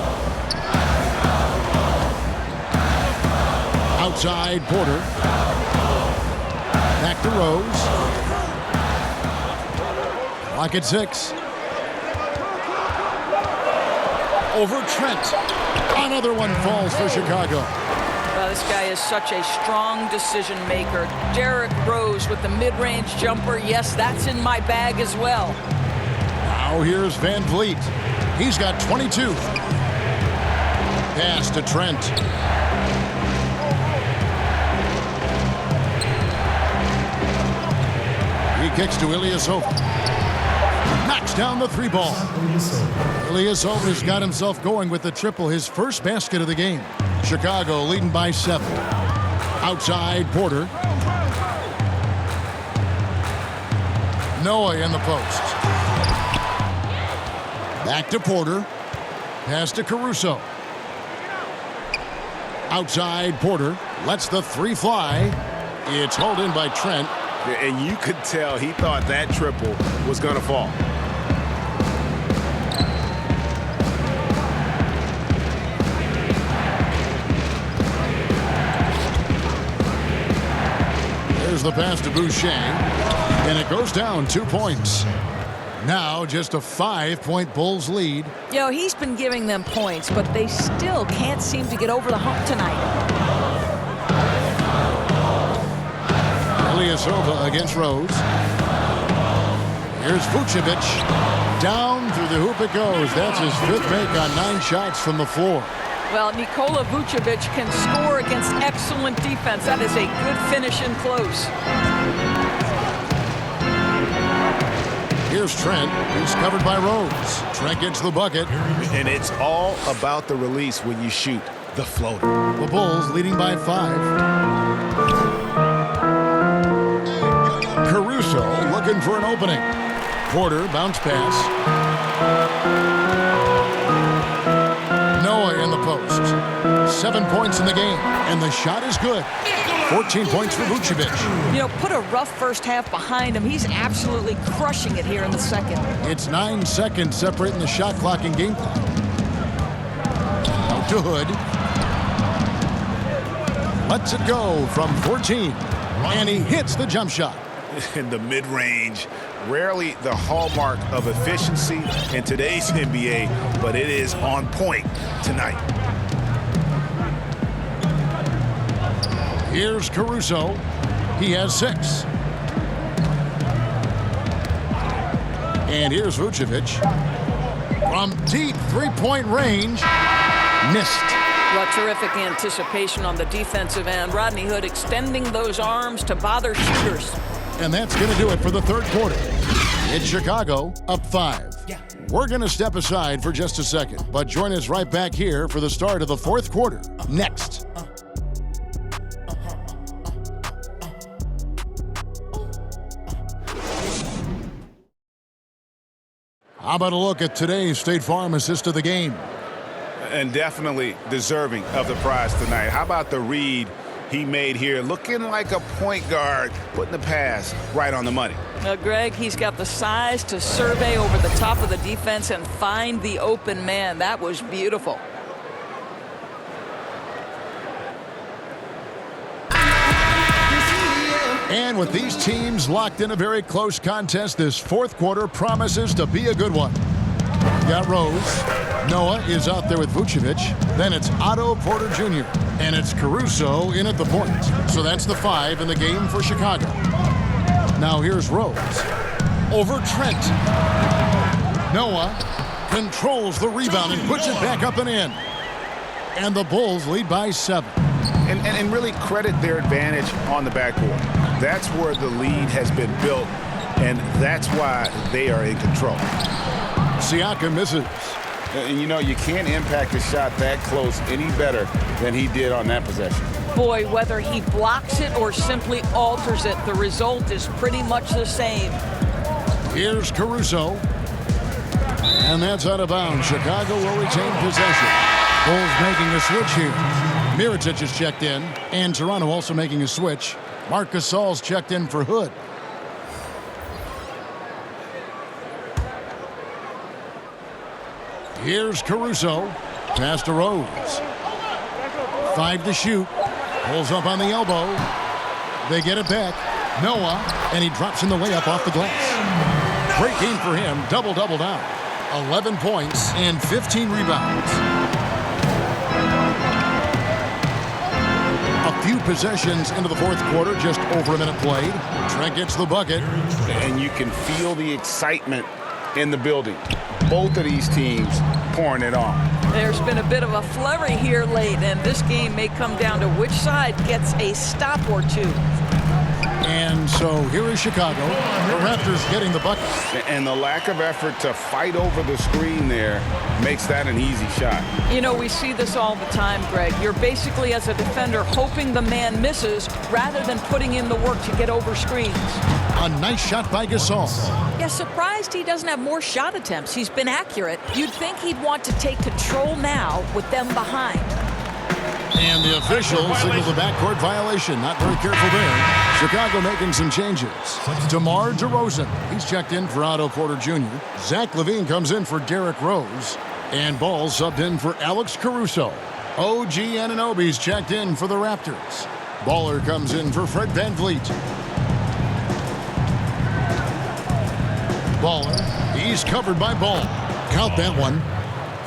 Outside Porter. Back to Rose. Clock at 6. Over Trent. Another one falls for Chicago. Well, this guy is such a strong decision maker. Derrick Rose with the mid-range jumper. Yes, that's in my bag as well. Now here's Van Vliet. He's got 22. Pass to Trent. kicks to Ilyasova. Knocks down the three ball. Ilyasova's got himself going with the triple, his first basket of the game. Chicago leading by 7. Outside, Porter. Noah in the post. Back to Porter. Pass to Caruso. Outside, Porter lets the three fly. It's hauled in by Trent. And you could tell he thought that triple was going to fall. There's the pass to Boucher, and it goes down 2 points. Now just a 5-point Bulls lead. You know, he's been giving them points, but they still can't seem to get over the hump tonight. Ilyasova against Rose. Here's Vucevic. Down through the hoop it goes. That's his 5th make on 9 shots from the floor. Well, Nikola Vucevic can score against excellent defense. That is a good finish in close. Here's Trent. He's covered by Rose. Trent gets the bucket. And it's all about the release when you shoot the floater. The Bulls leading by 5. Caruso looking for an opening. Porter bounce pass. Noah in the post. 7 points in the game, and the shot is good. 14 points for Vucevic. You know, put a rough first half behind him. He's absolutely crushing it here in the second. It's 9 seconds separating the shot clock and game clock. Out to Hood. Lets it go from 14, and he hits the jump shot. In the mid-range, rarely the hallmark of efficiency in today's NBA, but it is on point tonight. Here's Caruso. He has 6. And here's Vucevic. From deep three-point range. Missed. Well, terrific anticipation on the defensive end. Rodney Hood extending those arms to bother shooters. And that's going to do it for the third quarter. It's Chicago up 5. We're going to step aside for just a second, but join us right back here for the start of the fourth quarter next. How about a look at today's State Farm assist of the game? And definitely deserving of the prize tonight. How about the read he made here, looking like a point guard, putting the pass right on the money. Now, Greg, he's got the size to survey over the top of the defense and find the open man. That was beautiful. And with these teams locked in a very close contest, this fourth quarter promises to be a good one. Got Rose. Noah is out there with Vucevic. Then it's Otto Porter Jr. And it's Caruso in at the point. So that's the 5 in the game for Chicago. Now here's Rose. Over Trent. Noah controls the rebound and puts it back up and in. And the Bulls lead by 7. And really credit their advantage on the backboard. That's where the lead has been built, and that's why they are in control. Siakam misses. And you know, you can't impact a shot that close any better than he did on that possession. Boy, whether he blocks it or simply alters it, the result is pretty much the same. Here's Caruso. And that's out of bounds. Chicago will retain possession. Bulls making a switch here. Mirotic is checked in, and Toronto also making a switch. Marc Gasol's checked in for Hood. Here's Caruso. Pass to Rose. 5 to shoot. Pulls up on the elbow. They get it back. Noah, and he drops in the layup off the glass. Great game for him. Double-double now. 11 points and 15 rebounds. A few possessions into the fourth quarter, just over a minute played. Trent gets the bucket. And you can feel the excitement in the building. Both of these teams pouring it on. There's been a bit of a flurry here late, and this game may come down to which side gets a stop or two. And so here is Chicago. The Raptors getting the bucket. And the lack of effort to fight over the screen there makes that an easy shot. You know, we see this all the time, Greg. You're basically, as a defender, hoping the man misses rather than putting in the work to get over screens. A nice shot by Gasol. Yeah, surprised he doesn't have more shot attempts. He's been accurate. You'd think he'd want to take control now with them behind. And the official signaled a backcourt violation. Not very careful there. Chicago making some changes. DeMar DeRozan. He's checked in for Otto Porter Jr. Zach LaVine comes in for Derrick Rose. And Ball subbed in for Alex Caruso. OG Anunoby's checked in for the Raptors. Baller comes in for Fred VanVleet. Baller. He's covered by Ball. Count that one.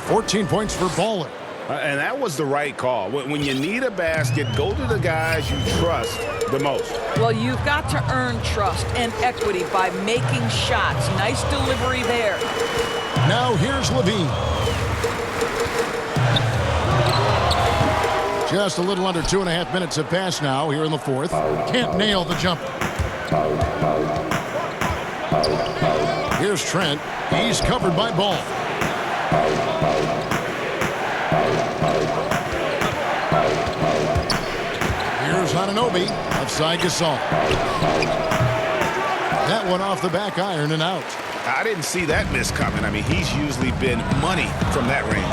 14 points for Baller. And that was the right call. When you need a basket, go to the guys you trust the most. Well, you've got to earn trust and equity by making shots. Nice delivery there. Now here's LaVine. Just a little under 2.5 minutes have passed now here in the fourth. Can't nail the jumper. Here's Trent. He's covered by Ball. Here's Anunoby, outside Gasol. That one off the back iron and out. I didn't see that miss coming. I mean, he's usually been money from that range.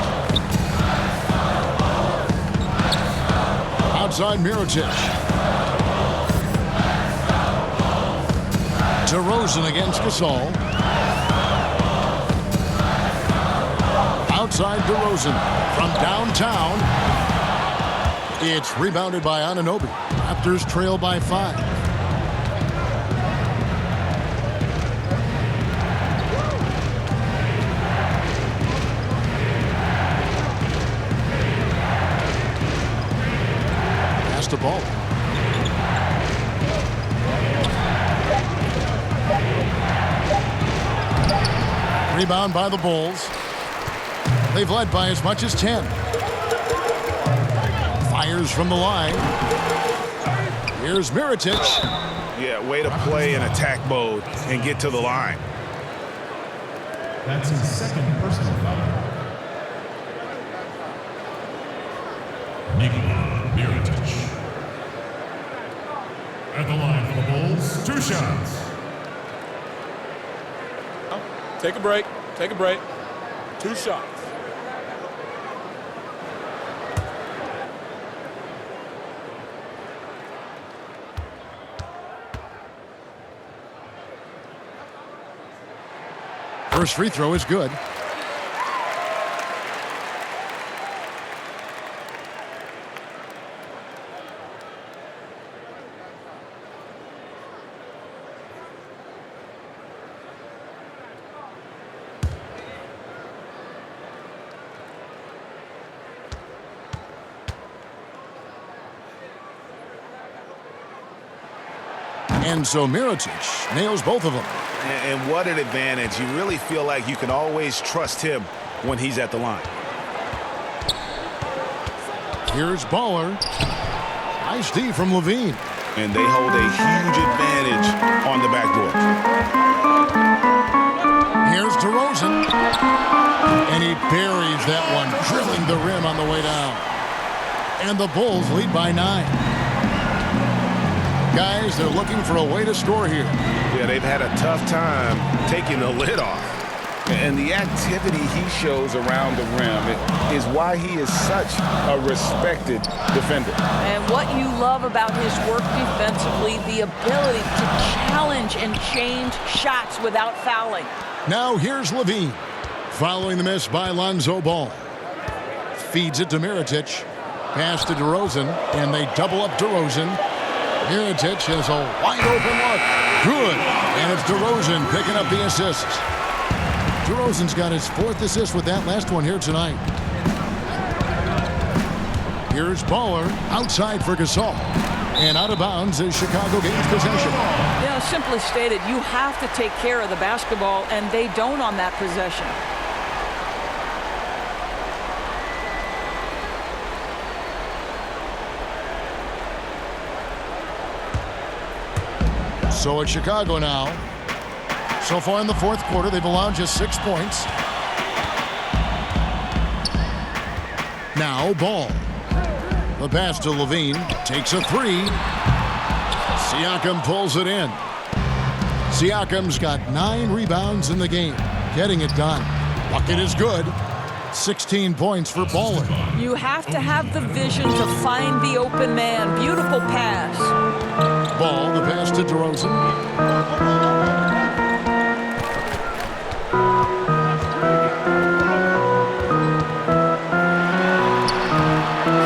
Outside Mirotic. DeRozan against Gasol. Outside DeRozan. From downtown, it's rebounded by Anunoby. Raptors trail by 5. Pass the ball. Rebound by the Bulls. They've led by as much as 10. Fires from the line. Here's Mirotic. Yeah, way to play in attack mode and get to the line. That's his second personal foul. Nikola Mirotic. At the line for the Bulls, 2 shots. Take a break. Take a break. 2 shots. First free throw is good. And so Mirotic nails both of them. And what an advantage. You really feel like you can always trust him when he's at the line. Here's Baller. Nice D from LaVine. And they hold a huge advantage on the backboard. Here's DeRozan. And he buries that one, drilling the rim on the way down. And the Bulls lead by 9. Guys, they're looking for a way to score here. Yeah, they've had a tough time taking the lid off. And the activity he shows around the rim is why he is such a respected defender. And what you love about his work defensively, the ability to challenge and change shots without fouling. Now here's LaVine. Following the miss by Lonzo Ball. Feeds it to Mirotic. Pass to DeRozan, and they double up DeRozan. Mirotic has a wide open look. Good. And it's DeRozan picking up the assist. DeRozan's got his 4th assist with that last one here tonight. Here's Baller outside for Gasol. And out of bounds as Chicago gains possession. Yeah, simply stated, you have to take care of the basketball, and they don't on that possession. So it's Chicago now. So far in the fourth quarter, they've allowed just 6 points. Now Ball. The pass to Levine. Takes a three. Siakam pulls it in. Siakam's got 9 rebounds in the game. Getting it done. Bucket is good. 16 points for Baller. You have to have the vision to find the open man. Beautiful pass. Ball, the pass to DeRozan.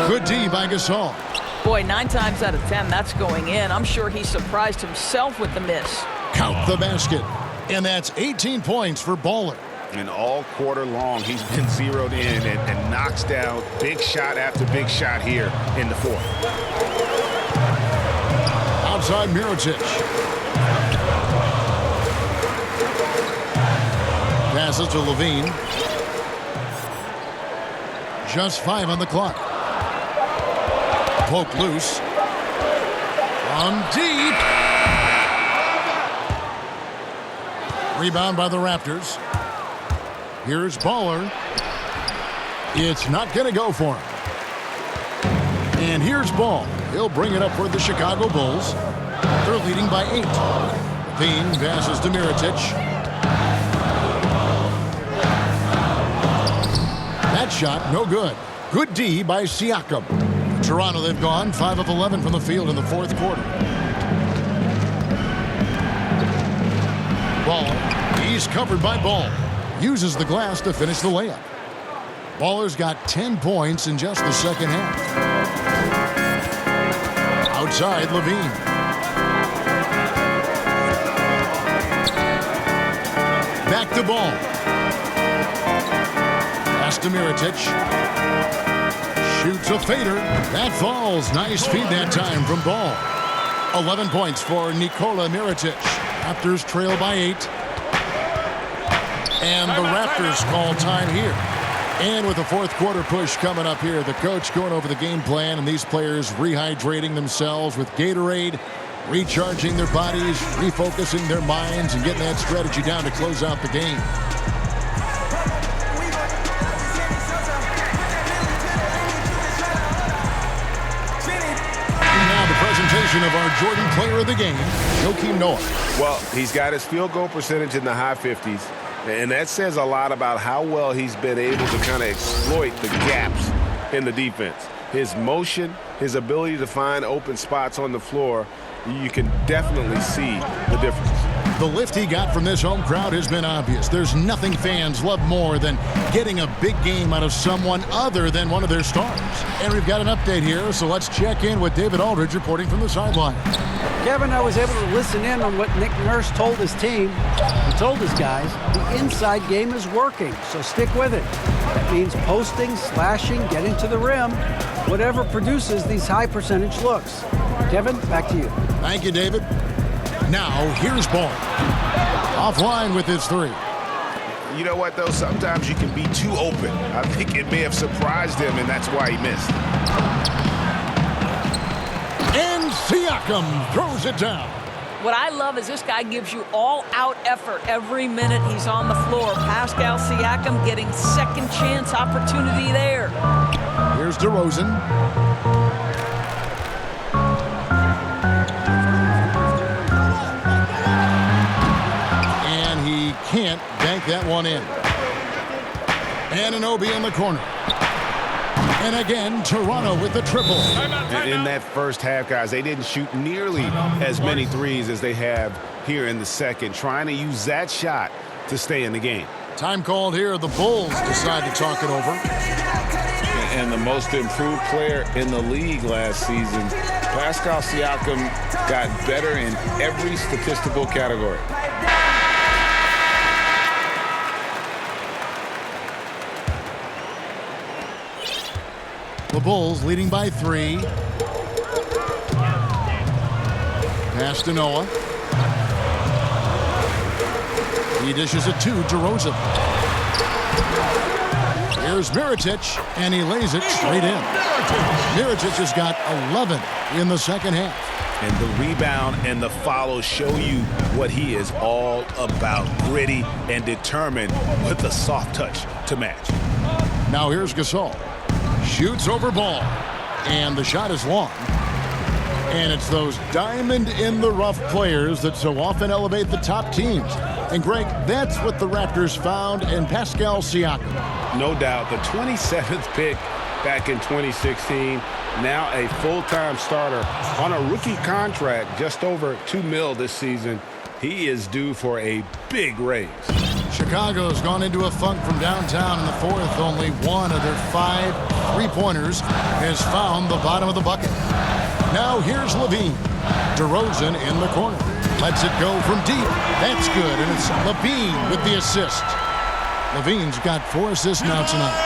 Good D by Gasol. Boy, 9 times out of 10, that's going in. I'm sure he surprised himself with the miss. Count the basket. And that's 18 points for Baller. And all quarter long, he's been zeroed in and knocks down big shot after big shot here in the fourth. Outside Mirotic. Passes to Levine. Just 5 on the clock. Poke loose. From deep. Rebound by the Raptors. Here's Baller. It's not going to go for him. And here's Ball. He'll bring it up for the Chicago Bulls. They're leading by 8. Levine passes to Mirotic. That shot, no good. Good D by Siakam. Toronto, they've gone 5 of 11 from the field in the fourth quarter. Ball. He's covered by Ball. Uses the glass to finish the layup. Baller's got 10 points in just the second half. Outside, Levine. Back to Ball. Pass to Mirotic. Shoots a fader. That falls. Nice feed that time from Ball. 11 points for Nikola Mirotic. Raptors trail by 8. And the Raptors call time here. And with the fourth quarter push coming up here, the coach going over the game plan and these players rehydrating themselves with Gatorade, recharging their bodies, refocusing their minds, and getting that strategy down to close out the game. And now the presentation of our Jordan Player of the Game, Joakim Noah. Well, he's got his field goal percentage in the high 50s. And that says a lot about how well he's been able to kind of exploit the gaps in the defense. His motion, his ability to find open spots on the floor, you can definitely see the difference. The lift he got from this home crowd has been obvious. There's nothing fans love more than getting a big game out of someone other than one of their stars. And we've got an update here, so let's check in with David Aldridge reporting from the sideline. Kevin, I was able to listen in on what Nick Nurse told his team. He told his guys the inside game is working, so stick with it. That means posting, slashing, getting to the rim, whatever produces these high percentage looks. Kevin, back to you. Thank you, David. Now, here's Ball. Offline with his 3. You know what, though? Sometimes you can be too open. I think it may have surprised him, and that's why he missed. And Siakam throws it down. What I love is this guy gives you all-out effort every minute he's on the floor. Pascal Siakam getting second chance opportunity there. Here's DeRozan. And he can't bank that one in. Anunoby in the corner. And again, Toronto with the triple. In that first half, guys, they didn't shoot nearly as many threes as they have here in the second, trying to use that shot to stay in the game. Time called here. The Bulls decide to talk it over. And the most improved player in the league last season, Pascal Siakam, got better in every statistical category. The Bulls leading by 3. Pass to Noah. He dishes it to DeRozan. Here's Mirotic, and he lays it straight in. Mirotic has got 11 in the second half. And the rebound and the follow show you what he is all about. Gritty and determined with a soft touch to match. Now here's Gasol. Shoots over Ball. And the shot is long. And it's those diamond-in-the-rough players that so often elevate the top teams. And, Greg, that's what the Raptors found in Pascal Siakam. No doubt. The 27th pick back in 2016. Now a full-time starter on a rookie contract, just over $2 million this season. He is due for a big raise. Chicago's gone into a funk from downtown in the fourth. Only one of their 5 three-pointers has found the bottom of the bucket. Now here's Levine. DeRozan in the corner. Lets it go from deep. That's good, and it's Levine with the assist. Levine's got 4 assists now tonight.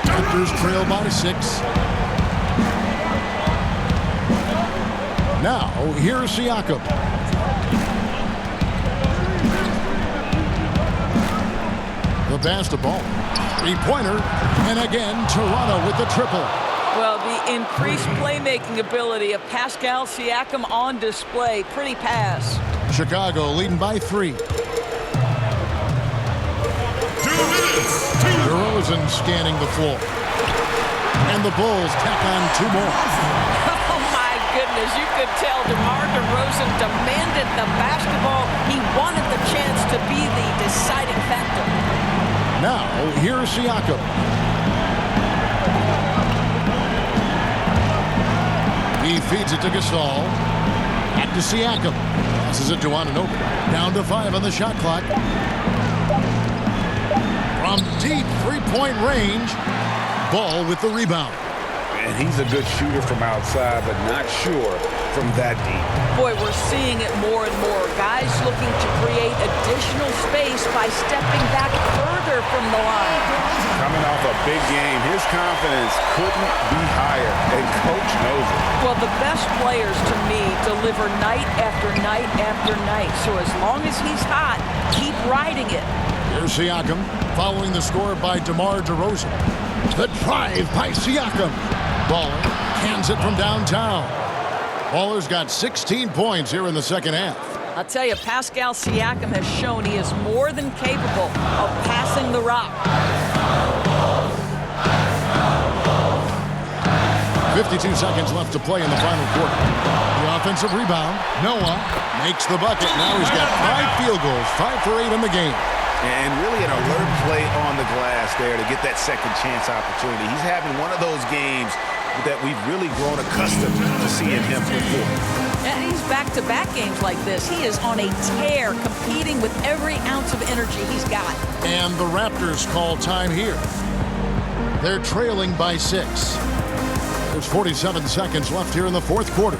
Raptors trail by 6. Now, here's Siakam. The basketball. Three-pointer. And again, Toronto with the triple. Well, the increased playmaking ability of Pascal Siakam on display. Pretty pass. Chicago leading by 3. 2 minutes. DeRozan scanning the floor. And the Bulls tack on 2 more. Goodness, you could tell DeMar DeRozan demanded the basketball. He wanted the chance to be the deciding factor. Now, here's Siakam. He feeds it to Gasol. Back to Siakam. Passes it to Anunoby. Down to 5 on the shot clock. From deep three-point range. Ball with the rebound. And he's a good shooter from outside, but not sure from that deep. Boy, we're seeing it more and more. Guys looking to create additional space by stepping back further from the line. Coming off a big game, his confidence couldn't be higher, and Coach knows it. Well, the best players, to me, deliver night after night after night. So as long as he's hot, keep riding it. Here's Siakam, following the score by DeMar DeRozan. The drive by Siakam. Baller cans it from downtown. Baller's got 16 points here in the second half. I'll tell you, Pascal Siakam has shown he is more than capable of passing the rock. 52 seconds left to play in the final quarter. The offensive rebound. Noah makes the bucket. Now he's got 5 field goals, 5 for 8 in the game. And really an alert play on the glass there to get that second chance opportunity. He's having one of those games that we've really grown accustomed to seeing him perform. And he's back-to-back games like this. He is on a tear, competing with every ounce of energy he's got. And the Raptors call time here. They're trailing by 6. There's 47 seconds left here in the fourth quarter.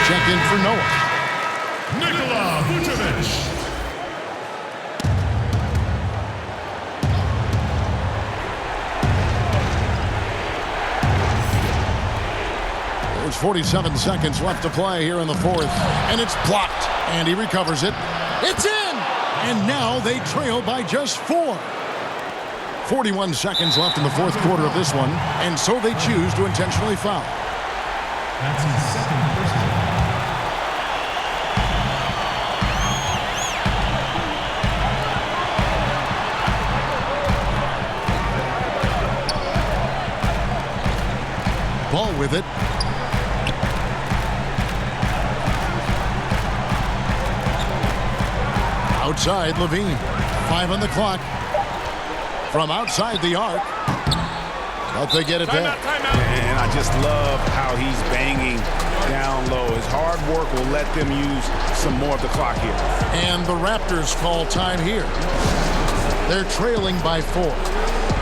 Check in for Noah. Nikola Vucevic. There's 47 seconds left to play here in the fourth. And it's blocked. And he recovers it. It's in! And now they trail by just 4. 41 seconds left in the fourth quarter of this one. And so they choose to intentionally foul. That's his second personal. Ball with it. Outside, Levine. 5 on the clock. From outside the arc. But they get it back. And I just love how he's banging down low. His hard work will let them use some more of the clock here. And the Raptors call time here. They're trailing by 4.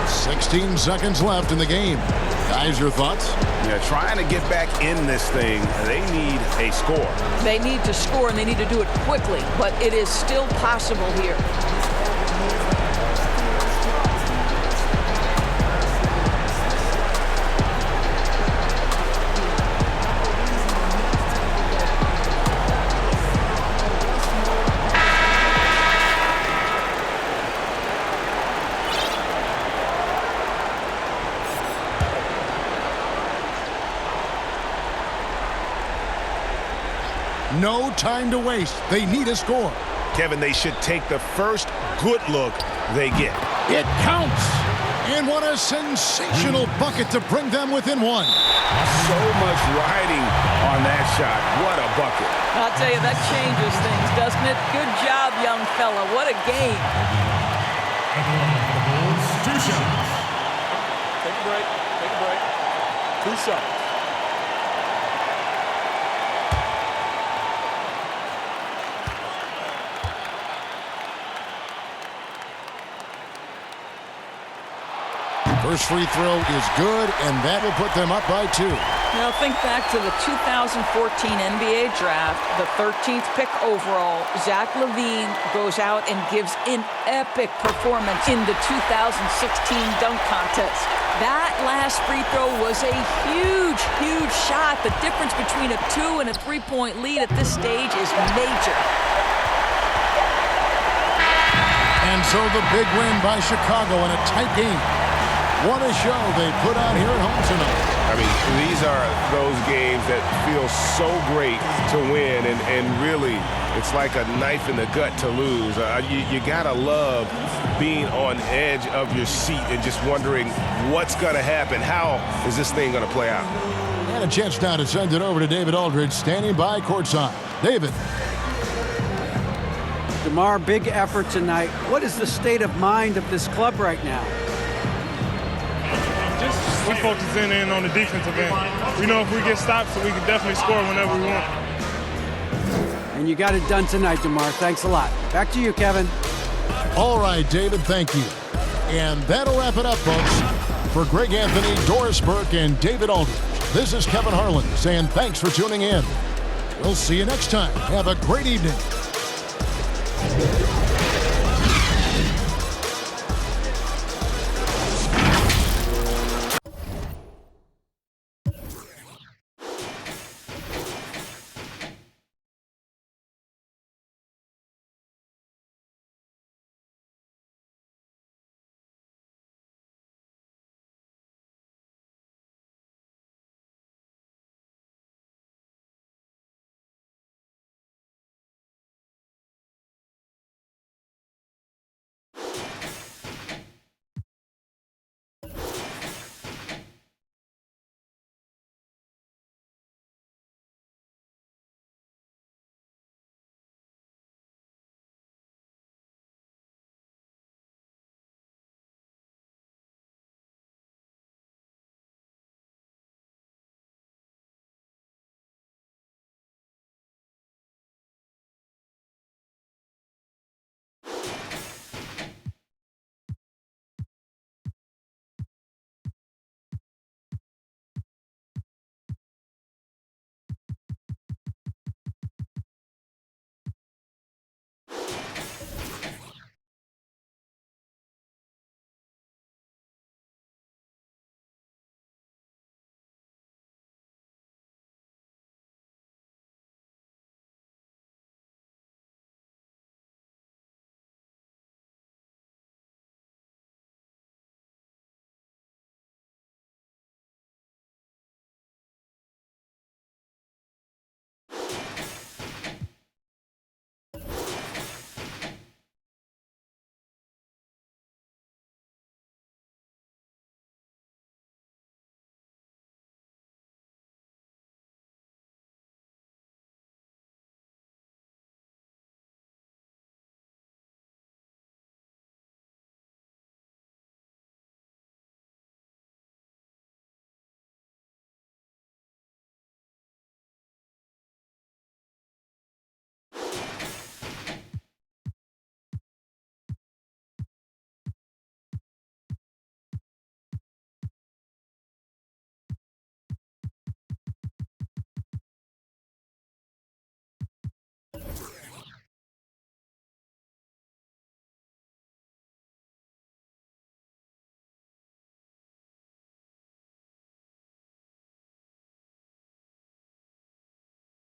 16 seconds left in the game. Guys, your thoughts? Trying to get back in this thing, they need a score. They need to score, and they need to do it quickly, but it is still possible here. No time to waste. They need a score. Kevin, they should take the first good look they get. It counts. And what a sensational bucket to bring them within one. So much riding on that shot. What a bucket. I'll tell you, that changes things, doesn't it? Good job, young fella. What a game. Two shots. Take a break. Take a break. 2 shots. First free throw is good, and that will put them up by 2. Now think back to the 2014 NBA draft, the 13th pick overall. Zach LaVine goes out and gives an epic performance in the 2016 dunk contest. That last free throw was a huge, huge shot. The difference between a 2 and a 3-point lead at this stage is major. And so the big win by Chicago in a tight game. What a show they put on here at home tonight. I mean, these are those games that feel so great to win, and really, it's like a knife in the gut to lose. You gotta love being on edge of your seat and just wondering what's gonna happen. How is this thing gonna play out? And a chance now to send it over to David Aldridge, standing by courtside. David. DeMar, big effort tonight. What is the state of mind of this club right now? We focusing in on the defensive end. We know if we get stopped, so we can definitely score whenever we want. And you got it done tonight, DeMar. Thanks a lot. Back to you, Kevin. All right, David, thank you. And that'll wrap it up, folks. For Greg Anthony, Doris Burke, and David Aldridge, this is Kevin Harlan saying thanks for tuning in. We'll see you next time. Have a great evening.